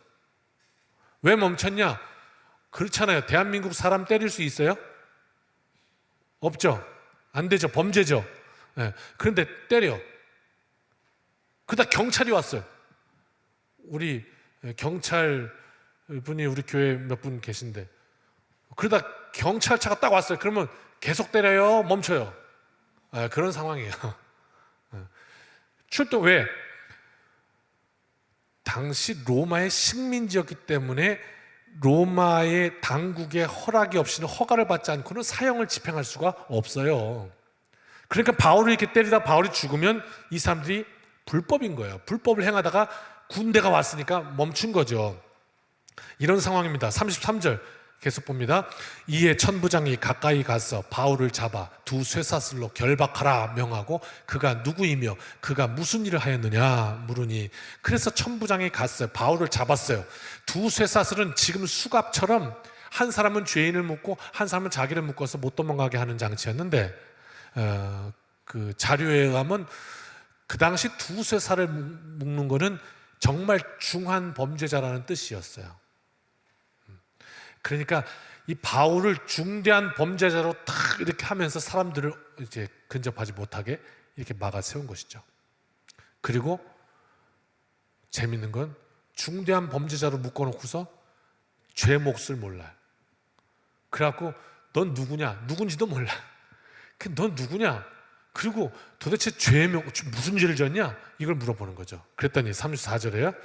왜 멈췄냐? 그렇잖아요. 대한민국 사람 때릴 수 있어요? 없죠. 안 되죠. 범죄죠. 그런데 때려. 그러다 경찰이 왔어요. 우리 경찰 분이 우리 교회 몇 분 계신데, 그러다 경찰차가 딱 왔어요. 그러면 계속 때려요? 멈춰요? 그런 상황이에요. 출동. 왜? 당시 로마의 식민지였기 때문에 로마의 당국의 허락이 없이는, 허가를 받지 않고는 사형을 집행할 수가 없어요. 그러니까 바울을 이렇게 때리다 바울이 죽으면 이 사람들이 불법인 거예요. 불법을 행하다가 군대가 왔으니까 멈춘 거죠. 이런 상황입니다. 33절 계속 봅니다. 이에 천부장이 가까이 가서 바울을 잡아 두 쇠사슬로 결박하라 명하고 그가 누구이며 그가 무슨 일을 하였느냐 물으니, 그래서 천부장이 갔어요. 바울을 잡았어요. 두 쇠사슬은 지금 수갑처럼 한 사람은 죄인을 묶고 한 사람은 자기를 묶어서 못 도망가게 하는 장치였는데, 그 자료에 의하면 그 당시 두 쇠사슬을 묶는 거는 정말 중한 범죄자라는 뜻이었어요. 그러니까 이 바울을 중대한 범죄자로 탁 이렇게 하면서 사람들을 이제 근접하지 못하게 이렇게 막아 세운 것이죠. 그리고 재밌는 건 중대한 범죄자로 묶어놓고서 죄 몫을 몰라요. 그래갖고 넌 누구냐? 누군지도 몰라. 넌 누구냐? 그리고 도대체 무슨 죄를 졌냐? 이걸 물어보는 거죠. 그랬더니 34절에요.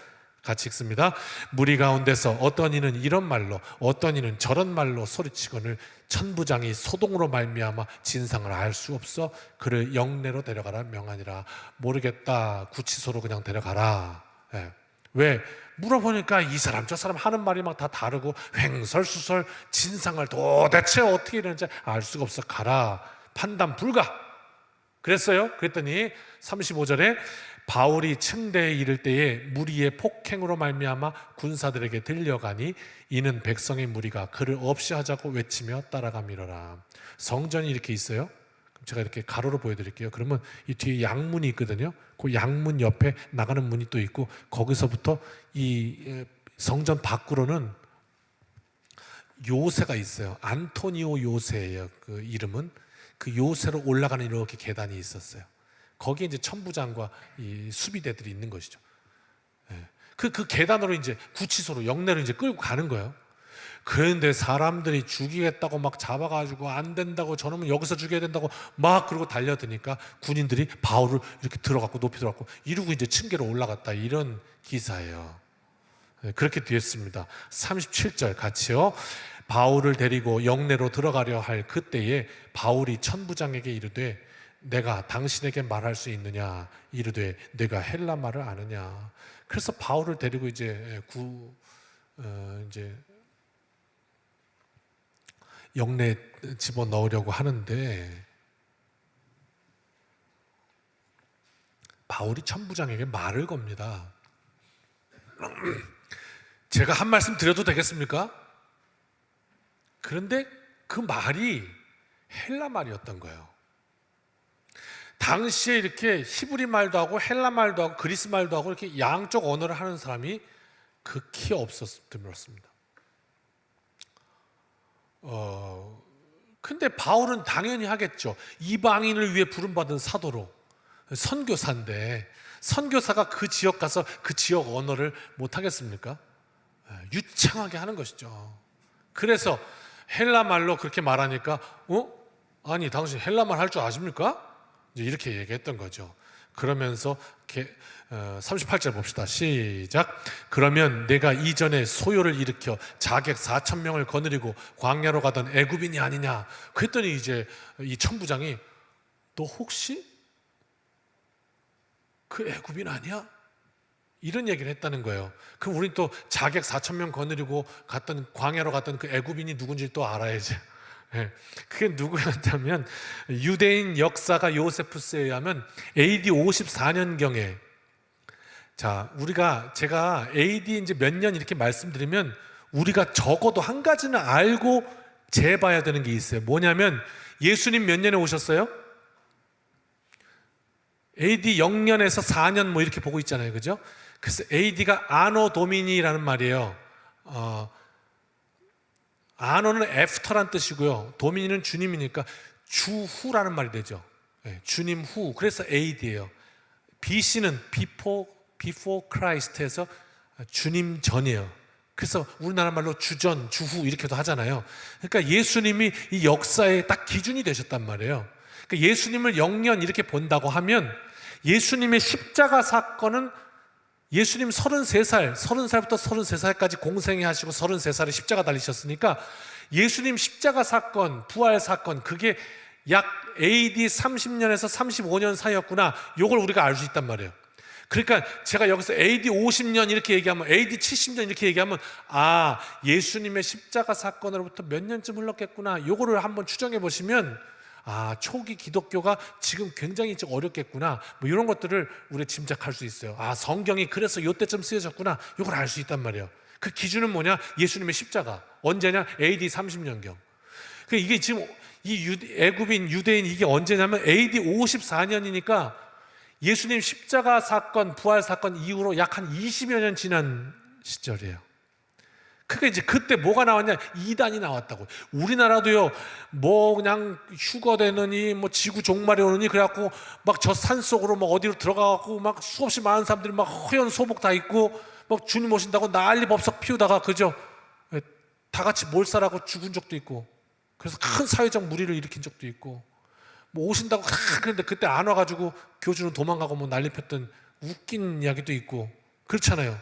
같이 읽습니다. 무리 가운데서 어떤 이는 이런 말로 어떤 이는 저런 말로 소리치거늘 천부장이 소동으로 말미암아 진상을 알 수 없어 그를 영내로 데려가라 명하니라. 모르겠다, 구치소로 그냥 데려가라. 왜? 물어보니까 이 사람 저 사람 하는 말이 막 다 다르고 횡설수설, 진상을 도대체 어떻게 이러는지 알 수가 없어, 가라, 판단 불가. 그랬어요. 그랬더니 35절에 바울이 층대에 이를 때에 무리의 폭행으로 말미암아 군사들에게 들려가니 이는 백성의 무리가 그를 없이 하자고 외치며 따라가미러라. 성전이 이렇게 있어요. 그럼 제가 이렇게 가로로 보여드릴게요. 그러면 이 뒤에 양문이 있거든요. 그 양문 옆에 나가는 문이 또 있고, 거기서부터 이 성전 밖으로는 요새가 있어요. 안토니오 요새예요. 그 이름은. 그 요새로 올라가는 이렇게 계단이 있었어요. 거기에 이제 천부장과 이 수비대들이 있는 것이죠. 그 계단으로 이제 구치소로, 영내로 이제 끌고 가는 거예요. 그런데 사람들이 죽이겠다고 막 잡아가지고 안 된다고, 저놈은 여기서 죽여야 된다고 막 그러고 달려드니까 군인들이 바울을 이렇게 들어갔고 높이 들어갔고 이러고 이제 층계로 올라갔다, 이런 기사예요. 그렇게 되었습니다. 37절 같이요. 바울을 데리고 영내로 들어가려 할 그때에 바울이 천부장에게 이르되 내가 당신에게 말할 수 있느냐, 이르되 내가 헬라 말을 아느냐. 그래서 바울을 데리고 이제 영내에 집어넣으려고 하는데 바울이 천부장에게 말을 겁니다. 제가 한 말씀 드려도 되겠습니까? 그런데 그 말이 헬라 말이었던 거예요. 당시에 이렇게 히브리 말도 하고 헬라 말도 하고 그리스 말도 하고 이렇게 양쪽 언어를 하는 사람이 극히 없었습니다. 근데 바울은 당연히 하겠죠. 이방인을 위해 부름받은 사도로, 선교사인데 선교사가 그 지역 가서 그 지역 언어를 못 하겠습니까? 유창하게 하는 것이죠. 그래서 헬라 말로 그렇게 말하니까 아니 당신 헬라 말 할 줄 아십니까? 이제 이렇게 얘기했던 거죠. 그러면서 38절 봅시다. 시작. 그러면 내가 이전에 소요를 일으켜 자객 4,000명을 거느리고 광야로 가던 애굽인이 아니냐. 그랬더니 이제 이 천부장이 너 혹시 그 애굽인 아니야? 이런 얘기를 했다는 거예요. 그럼 우린 또 자객 4,000명 거느리고 갔던, 광야로 갔던 그 애굽인이 누군지 또 알아야지. 그게 누구였냐면 유대인 역사가 요세푸스에 의하면 AD 54년경에, 자, 제가 AD 이제 몇 년 이렇게 말씀드리면 우리가 적어도 한 가지는 알고 재봐야 되는 게 있어요. 뭐냐면 예수님 몇 년에 오셨어요? AD 0년에서 4년 뭐 이렇게 보고 있잖아요. 그죠? 그래서 AD가 아노 도미니라는 말이에요. 아노는 애프터란 뜻이고요. 도미니는 주님이니까 주후라는 말이 되죠. 주님 후. 그래서 AD예요. BC는 before Christ에서 주님 전이에요. 그래서 우리나라 말로 주전, 주후 이렇게도 하잖아요. 그러니까 예수님이 이 역사의 딱 기준이 되셨단 말이에요. 그러니까 예수님을 0년 이렇게 본다고 하면 예수님의 십자가 사건은 예수님 30살부터 33살까지 공생애 하시고 33살에 십자가 달리셨으니까 예수님 십자가 사건, 부활 사건, 그게 약 AD 30년에서 35년 사이였구나. 이걸 우리가 알 수 있단 말이에요. 그러니까 제가 여기서 AD 50년 이렇게 얘기하면, AD 70년 이렇게 얘기하면 예수님의 십자가 사건으로부터 몇 년쯤 흘렀겠구나. 이거를 한번 추정해 보시면 초기 기독교가 지금 굉장히 좀 어렵겠구나, 뭐 이런 것들을 우리가 짐작할 수 있어요. 성경이 그래서 이때쯤 쓰여졌구나, 이걸 알 수 있단 말이에요. 그 기준은 뭐냐? 예수님의 십자가. 언제냐? AD 30년경. 이게 지금 이 애굽인 유대인 이게 언제냐면 AD 54년이니까 예수님 십자가 사건, 부활 사건 이후로 약 한 20여 년 지난 시절이에요. 그러니까 이제 그때 뭐가 나왔냐? 이단이 나왔다고. 우리나라도요, 뭐 그냥 휴거되느니 뭐 지구 종말이 오느니 그래갖고 막 저 산속으로 막 어디로 들어가갖고 막 수없이 많은 사람들이 막 허연 소복 다 입고 막 주님 오신다고 난리 법석 피우다가, 그죠? 다 같이 몰살하고 죽은 적도 있고, 그래서 큰 사회적 무리를 일으킨 적도 있고, 뭐 오신다고 그런데 그때 안 와가지고 교주는 도망가고 뭐 난리 폈던 웃긴 이야기도 있고 그렇잖아요.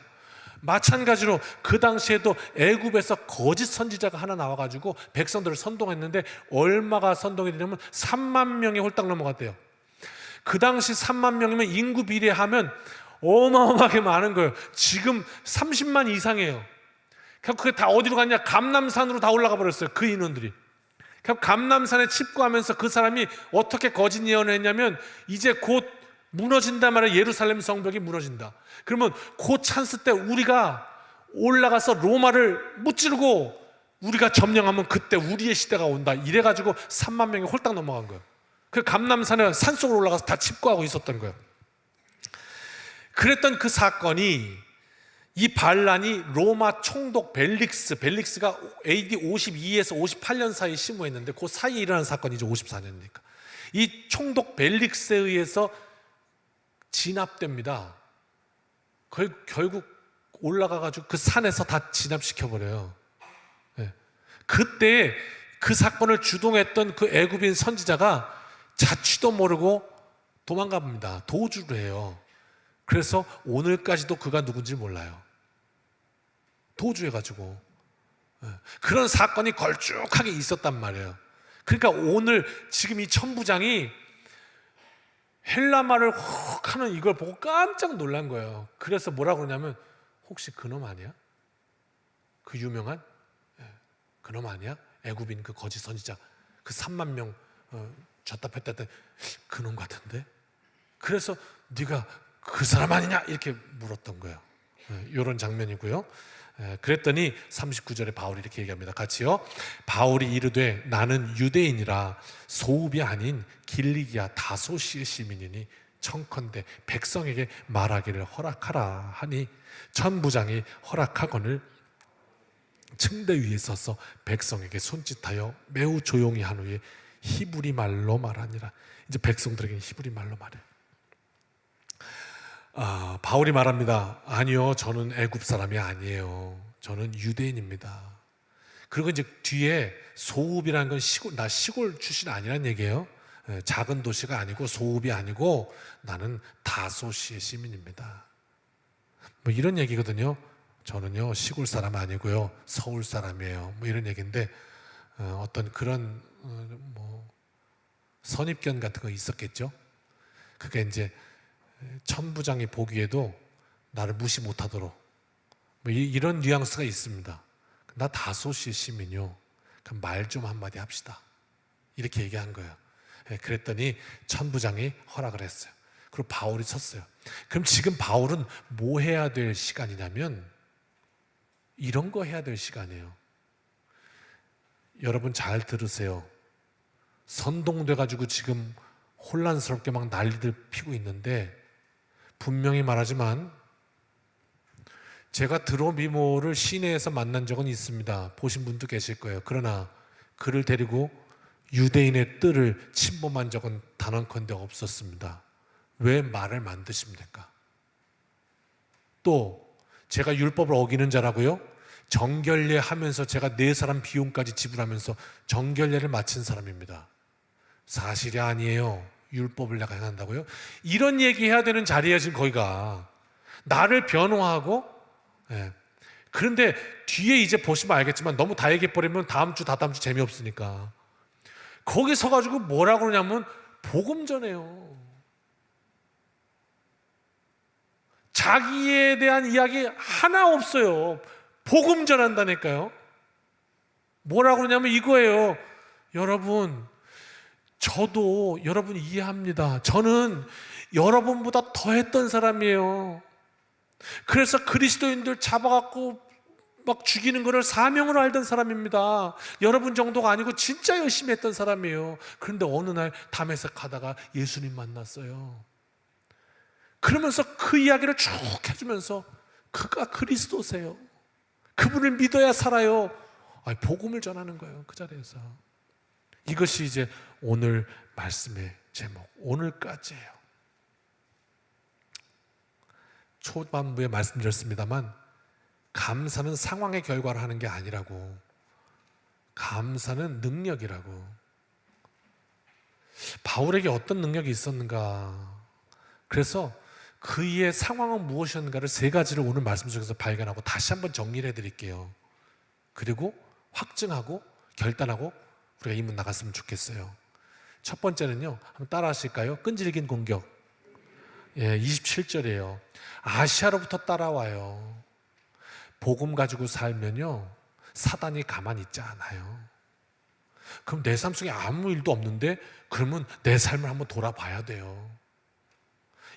마찬가지로 그 당시에도 애굽에서 거짓 선지자가 하나 나와가지고 백성들을 선동했는데 얼마가 선동이 되냐면 3만 명이 홀딱 넘어갔대요. 그 당시 3만 명이면 인구 비례하면 어마어마하게 많은 거예요. 지금 30만 이상이에요. 그게 다 어디로 갔냐? 감람산으로 다 올라가 버렸어요. 그 인원들이. 감람산에 칩거하면서 그 사람이 어떻게 거짓 예언을 했냐면 이제 곧 무너진단 말이야. 예루살렘 성벽이 무너진다. 그러면 그 찬스 때 우리가 올라가서 로마를 무찌르고 우리가 점령하면 그때 우리의 시대가 온다. 이래가지고 3만 명이 홀딱 넘어간 거예요. 그 감람산에 산속으로 올라가서 다 집거하고 있었던 거예요. 그랬던 그 사건이, 이 반란이 로마 총독 벨릭스가 AD 52에서 58년 사이에 심무했는데 그 사이에 일어난 사건이 이제 54년이니까 이 총독 벨릭스에 의해서 진압됩니다. 결국 올라가가지고 그 산에서 다 진압시켜버려요. 네. 그때 그 사건을 주동했던 그 애굽인 선지자가 자취도 모르고 도망가 봅니다. 도주를 해요. 그래서 오늘까지도 그가 누군지 몰라요. 도주해가지고. 그런 사건이 걸쭉하게 있었단 말이에요. 그러니까 오늘 지금 이 천부장이 헬라말을 훅 하는 이걸 보고 깜짝 놀란 거예요. 그래서 뭐라고 그러냐면, 혹시 그놈 아니야? 그 유명한 그놈 아니야? 애굽인 그 거짓 선지자, 그 3만 명 졌다 폈다 했던 그놈 같은데? 그래서 네가 그 사람 아니냐? 이렇게 물었던 거예요. 이런 장면이고요. 그랬더니 39절에 바울이 이렇게 얘기합니다. 같이요. 바울이 이르되 나는 유대인이라 소읍이 아닌 길리기아 다소시의 시민이니 청컨대 백성에게 말하기를 허락하라 하니 천부장이 허락하거늘 층대 위에 서서 백성에게 손짓하여 매우 조용히 한 후에 히브리 말로 말하니라. 이제 백성들에게 히브리 말로 말해. 바울이 말합니다. 아니요, 저는 애굽 사람이 아니에요. 저는 유대인입니다. 그리고 이제 뒤에 소읍이라는 건 시골 출신 아니란 얘기예요. 작은 도시가 아니고 소읍이 아니고 나는 다소시의 시민입니다. 뭐 이런 얘기거든요. 저는요 시골 사람 아니고요 서울 사람이에요. 뭐 이런 얘기인데 어떤 그런 뭐 선입견 같은 거 있었겠죠. 그게 이제 천부장이 보기에도 나를 무시 못하도록 뭐 이런 뉘앙스가 있습니다. 나 다소시 시민요. 그럼 말 좀 한마디 합시다. 이렇게 얘기한 거예요. 그랬더니 천부장이 허락을 했어요. 그리고 바울이 섰어요. 그럼 지금 바울은 뭐 해야 될 시간이냐면 이런 거 해야 될 시간이에요. 여러분 잘 들으세요. 선동돼가지고 지금 혼란스럽게 막 난리들 피고 있는데 분명히 말하지만 제가 드로미모를 시내에서 만난 적은 있습니다. 보신 분도 계실 거예요. 그러나 그를 데리고 유대인의 뜰을 침범한 적은 단언컨대 없었습니다. 왜 말을 만드십니까? 또 제가 율법을 어기는 자라고요? 정결례 하면서 제가 4사람 비용까지 지불하면서 정결례를 마친 사람입니다. 사실이 아니에요. 율법을 내가 행한다고요? 이런 얘기해야 되는 자리에 지금 거기가 나를 변호하고 그런데 뒤에 이제 보시면 알겠지만 너무 다 얘기해버리면 다음 주 다다음 주 재미없으니까 거기 서가지고 뭐라고 그러냐면 복음 전해요. 자기에 대한 이야기 하나 없어요. 복음 전한다니까요. 뭐라고 그러냐면 이거예요. 여러분, 저도 여러분 이해합니다. 저는 여러분보다 더 했던 사람이에요. 그래서 그리스도인들 잡아갖고 막 죽이는 거를 사명으로 알던 사람입니다. 여러분 정도가 아니고 진짜 열심히 했던 사람이에요. 그런데 어느 날 담에색 가다가 예수님 만났어요. 그러면서 그 이야기를 쭉 해주면서 그가 그리스도세요. 그분을 믿어야 살아요. 복음을 전하는 거예요. 그 자리에서. 이것이 이제 오늘 말씀의 제목, 오늘까지예요. 초반부에 말씀드렸습니다만 감사는 상황의 결과를 하는 게 아니라고. 감사는 능력이라고. 바울에게 어떤 능력이 있었는가? 그래서 그의 상황은 무엇이었는가를 3가지를 오늘 말씀 속에서 발견하고 다시 한번 정리를 해드릴게요. 그리고 확증하고 결단하고 우리가 이문 나갔으면 좋겠어요. 첫 번째는요, 한번 따라 하실까요? 끈질긴 공격. 27절이에요. 아시아로부터 따라와요. 복음 가지고 살면요 사단이 가만히 있지 않아요. 그럼 내 삶 속에 아무 일도 없는데 그러면 내 삶을 한번 돌아봐야 돼요.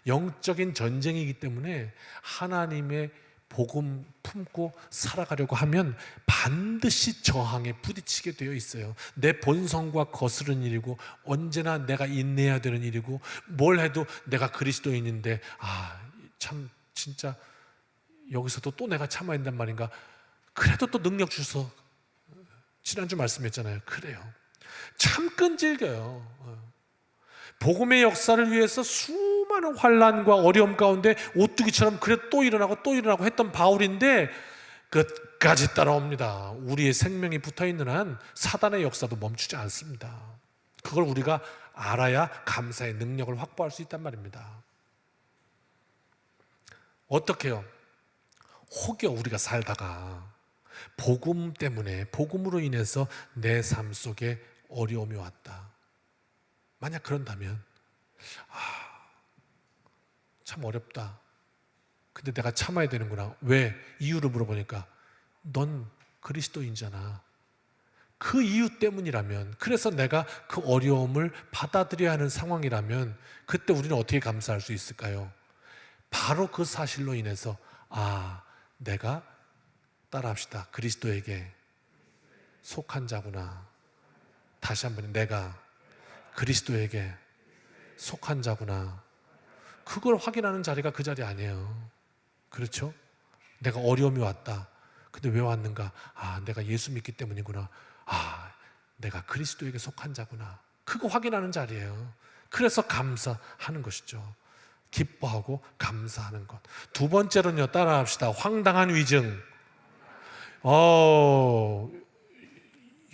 영적인 전쟁이기 때문에 하나님의 복음 품고 살아가려고 하면 반드시 저항에 부딪히게 되어 있어요. 내 본성과 거스른 일이고 언제나 내가 인내해야 되는 일이고 뭘 해도 내가 그리스도인인데 참 진짜 여기서도 또 내가 참아야 된단 말인가. 그래도 또 능력 주셔서 지난주 말씀했잖아요. 그래요. 참 끈질겨요. 복음의 역사를 위해서 수많은 환난과 어려움 가운데 오뚜기처럼 그래 또 일어나고 했던 바울인데 끝까지 따라옵니다. 우리의 생명이 붙어있는 한 사단의 역사도 멈추지 않습니다. 그걸 우리가 알아야 감사의 능력을 확보할 수 있단 말입니다. 어떻게 해요? 혹여 우리가 살다가 복음 때문에, 복음으로 인해서 내 삶 속에 어려움이 왔다. 만약 그런다면 참 어렵다. 근데 내가 참아야 되는구나. 왜? 이유를 물어보니까 넌 그리스도인잖아. 그 이유 때문이라면, 그래서 내가 그 어려움을 받아들여야 하는 상황이라면 그때 우리는 어떻게 감사할 수 있을까요? 바로 그 사실로 인해서 내가 따라합시다. 그리스도에게 속한 자구나. 다시 한번 내가 그리스도에게 속한 자구나. 그걸 확인하는 자리가 그 자리 아니에요. 그렇죠? 내가 어려움이 왔다. 근데 왜 왔는가? 내가 예수 믿기 때문이구나. 내가 그리스도에게 속한 자구나. 그거 확인하는 자리예요. 그래서 감사하는 것이죠. 기뻐하고 감사하는 것. 두 번째로는요, 따라합시다. 황당한 위증.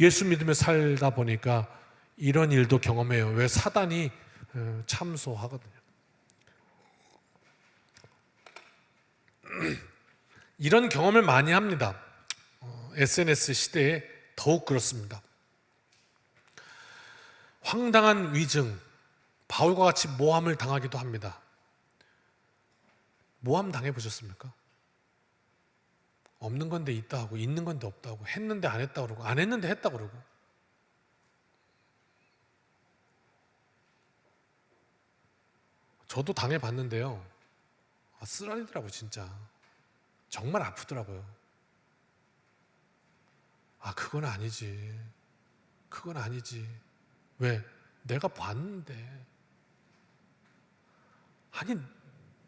예수 믿으며 살다 보니까 이런 일도 경험해요. 왜? 사단이 참소하거든요. 이런 경험을 많이 합니다. SNS 시대에 더욱 그렇습니다. 황당한 위증, 바울과 같이 모함을 당하기도 합니다. 모함 당해보셨습니까? 없는 건데 있다 하고 있는 건데 없다 하고 했는데 안 했다 그러고 안 했는데 했다 그러고. 저도 당해봤는데요. 쓰라리더라고요. 진짜 정말 아프더라고요. 그건 아니지. 그건 아니지. 왜? 내가 봤는데. 아니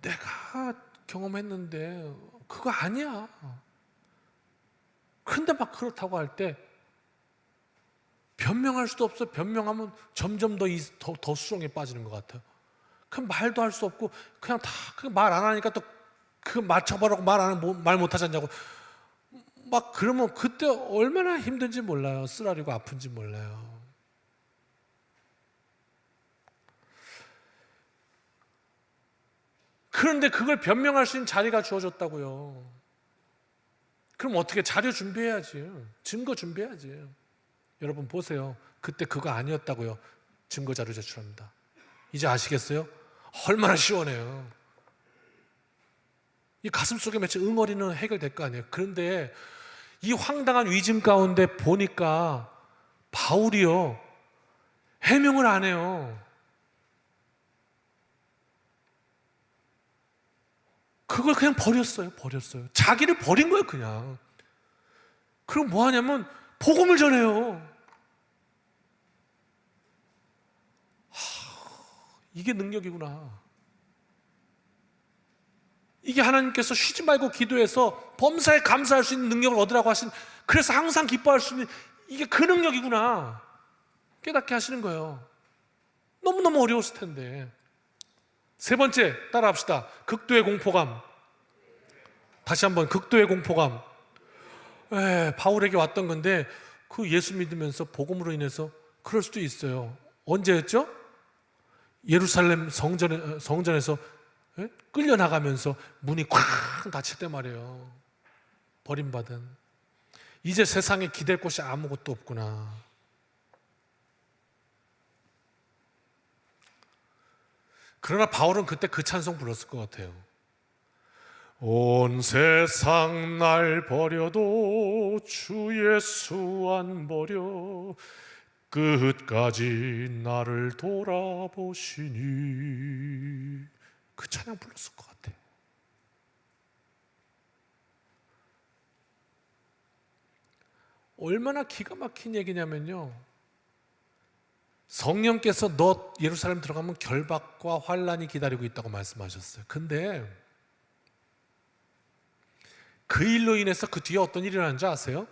내가 경험했는데 그거 아니야. 근데 막 그렇다고 할 때 변명할 수도 없어. 변명하면 점점 더 수렁에 빠지는 것 같아요. 그럼 말도 할 수 없고 그냥 다 말 안 하니까 또 그 맞춰보라고 말 못하지 않냐고 막 그러면 그때 얼마나 힘든지 몰라요. 쓰라리고 아픈지 몰라요. 그런데 그걸 변명할 수 있는 자리가 주어졌다고요. 그럼 어떻게? 자료 준비해야지. 증거 준비해야지. 여러분 보세요. 그때 그거 아니었다고요. 증거 자료 제출합니다. 이제 아시겠어요? 얼마나 시원해요. 이 가슴 속에 맺힌 응어리는 해결될 거 아니에요. 그런데 이 황당한 위증 가운데 보니까 바울이요, 해명을 안 해요. 그걸 그냥 버렸어요. 자기를 버린 거예요, 그냥. 그럼 뭐 하냐면 복음을 전해요. 이게 능력이구나. 이게 하나님께서 쉬지 말고 기도해서 범사에 감사할 수 있는 능력을 얻으라고 하신, 그래서 항상 기뻐할 수 있는 이게 그 능력이구나 깨닫게 하시는 거예요. 너무너무 어려웠을 텐데. 세 번째, 따라합시다. 극도의 공포감. 다시 한번, 극도의 공포감. 바울에게 왔던 건데 그 예수 믿으면서 복음으로 인해서 그럴 수도 있어요. 언제였죠? 예루살렘 성전에서 끌려나가면서 문이 쾅 닫힐 때 말이에요. 버림받은. 이제 세상에 기댈 곳이 아무것도 없구나. 그러나 바울은 그때 그 찬송 불렀을 것 같아요. 온 세상 날 버려도 주 예수 안 버려 끝까지 나를 돌아보시니. 그 찬양 불렀을 것 같아요. 얼마나 기가 막힌 얘기냐면요, 성령께서 너 예루살렘 들어가면 결박과 환란이 기다리고 있다고 말씀하셨어요. 근데 그 일로 인해서 그 뒤에 어떤 일이 일어나는지 아세요?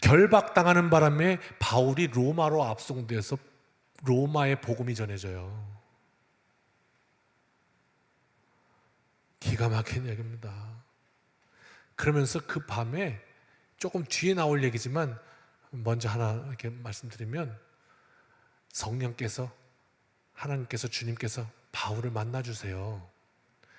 결박당하는 바람에 바울이 로마로 압송돼서 로마의 복음이 전해져요. 기가 막힌 얘기입니다. 그러면서 그 밤에, 조금 뒤에 나올 얘기지만 먼저 하나 이렇게 말씀드리면, 성령께서, 하나님께서, 주님께서 바울을 만나주세요.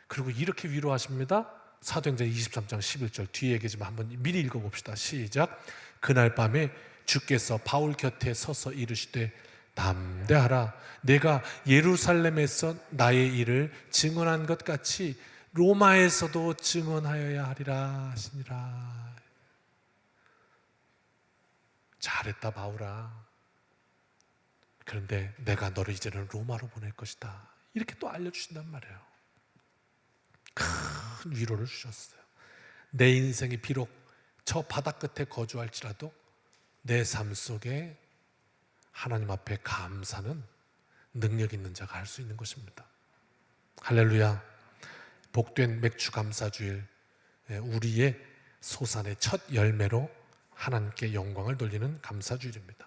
그리고 이렇게 위로하십니다. 사도행전 23장 11절, 뒤에 얘기지만 한번 미리 읽어봅시다. 시작. 그날 밤에 주께서 바울 곁에 서서 이르시되 담대하라, 내가 예루살렘에서 나의 일을 증언한 것 같이 로마에서도 증언하여야 하리라 하시니라. 잘했다 바울아, 그런데 내가 너를 이제는 로마로 보낼 것이다, 이렇게 또 알려주신단 말이에요. 큰 위로를 주셨어요. 내 인생이 비록 저 바다 끝에 거주할지라도 내 삶 속에 하나님 앞에 감사는 능력 있는 자가 할 수 있는 것입니다. 할렐루야. 복된 맥주 감사주일, 우리의 소산의 첫 열매로 하나님께 영광을 돌리는 감사주일입니다.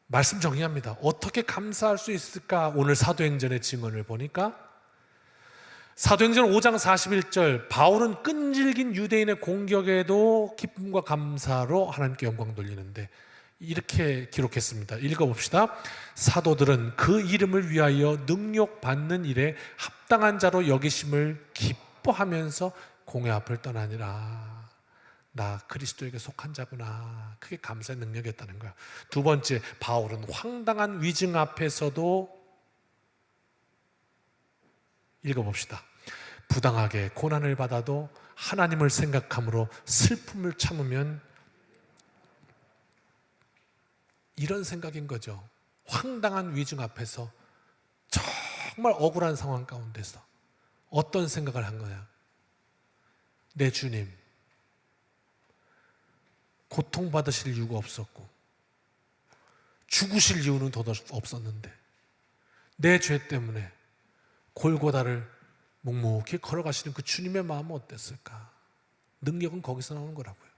말씀 정리합니다. 어떻게 감사할 수 있을까? 오늘 사도행전의 증언을 보니까 사도행전 5장 41절, 바울은 끈질긴 유대인의 공격에도 기쁨과 감사로 하나님께 영광 돌리는데 이렇게 기록했습니다. 읽어봅시다. 사도들은 그 이름을 위하여 능욕받는 일에 합당한 자로 여기심을 기뻐하면서 공회 앞을 떠나니라. 나 그리스도에게 속한 자구나. 그게 감사의 능력이었다는 거야. 두 번째, 바울은 황당한 위증 앞에서도, 읽어봅시다. 부당하게 고난을 받아도 하나님을 생각함으로 슬픔을 참으면, 이런 생각인 거죠. 황당한 위증 앞에서 정말 억울한 상황 가운데서 어떤 생각을 한 거야? 내 주님, 고통받으실 이유가 없었고 죽으실 이유는 더더 없었는데 내 죄 때문에 골고다를 묵묵히 걸어가시는 그 주님의 마음은 어땠을까? 능력은 거기서 나오는 거라고요.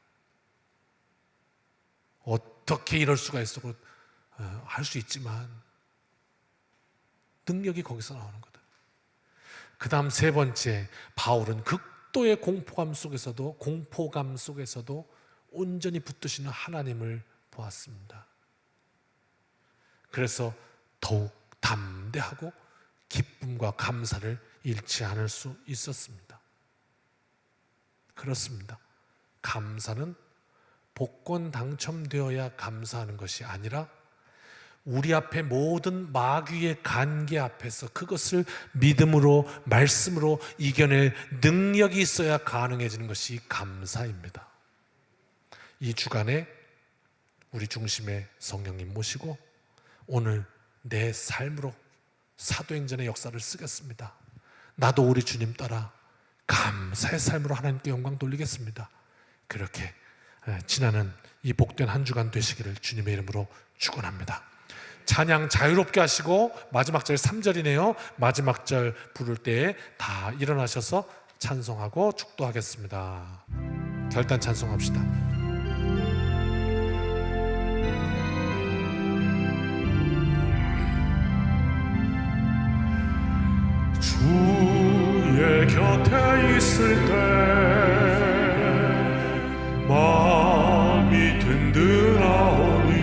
어떻게 이럴 수가 있어? 할 수 있지만 능력이 거기서 나오는 거다. 그 다음 세 번째, 바울은 극도의 공포감 속에서도 온전히 붙드시는 하나님을 보았습니다. 그래서 더욱 담대하고 기쁨과 감사를 잃지 않을 수 있었습니다. 그렇습니다. 감사는 복권 당첨되어야 감사하는 것이 아니라 우리 앞에 모든 마귀의 간계 앞에서 그것을 믿음으로, 말씀으로 이겨낼 능력이 있어야 가능해지는 것이 감사입니다. 이 주간에 우리 중심에 성령님 모시고 오늘 내 삶으로 사도행전의 역사를 쓰겠습니다. 나도 우리 주님 따라 감사의 삶으로 하나님께 영광 돌리겠습니다. 그렇게 지나는 이 복된 한 주간 되시기를 주님의 이름으로 축원합니다. 찬양 자유롭게 하시고 마지막 절 3절이네요. 마지막 절 부를 때에 다 일어나셔서 찬송하고 축도하겠습니다. 결단 찬송합시다. 주의 곁에 있을 때 마음이 든든하오니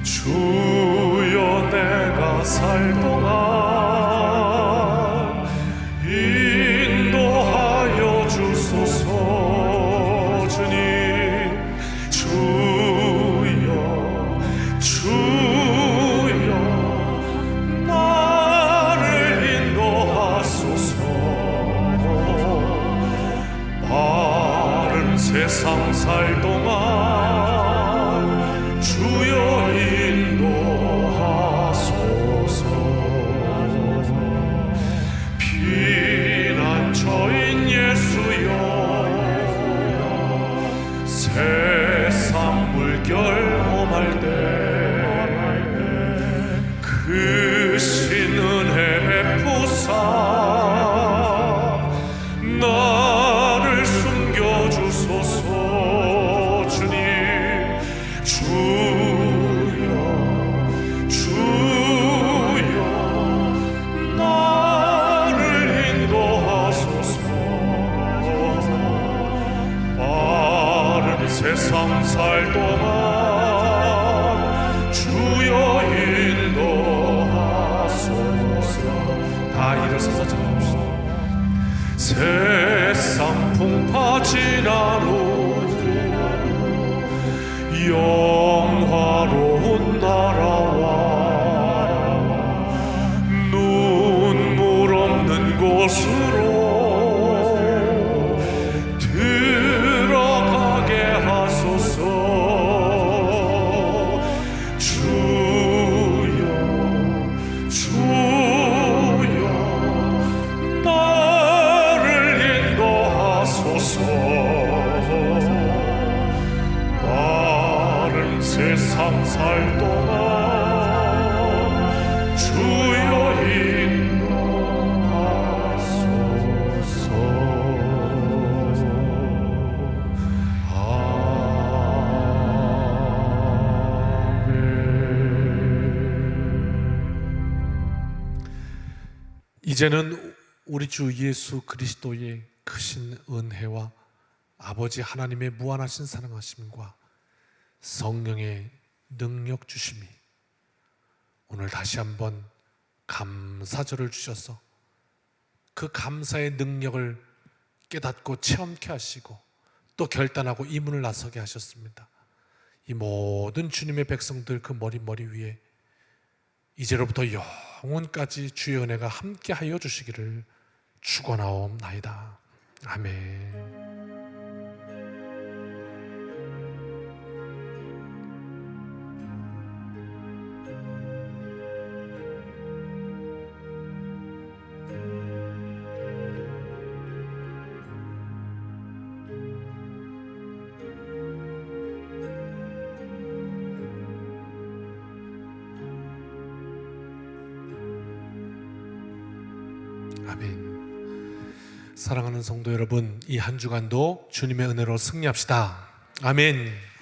주여 내가 살 동안 인도하여 주소서. 주님 주여 나를 인도하소서. 바른 세상 살 동안 주여 인도하소서. 세상 풍파 지난 후 영화로운 나라와 눈물 없는 곳으로 들어가게 하소서. 주여 주여 나를 인도하소서. 바른 세상 살 동안 주여 이제는 우리 주 예수 그리스도의 크신 은혜와 아버지 하나님의 무한하신 사랑하심과 성령의 능력 주심이 오늘 다시 한번 감사절을 주셔서 그 감사의 능력을 깨닫고 체험케 하시고 또 결단하고 이 문을 나서게 하셨습니다. 이 모든 주님의 백성들 그 머리 위에 이제로부터 영원까지 주의 은혜가 함께하여 주시기를 축원하옵나이다. 아멘. 아멘. 사랑하는 성도 여러분, 이 한 주간도 주님의 은혜로 승리합시다. 아멘.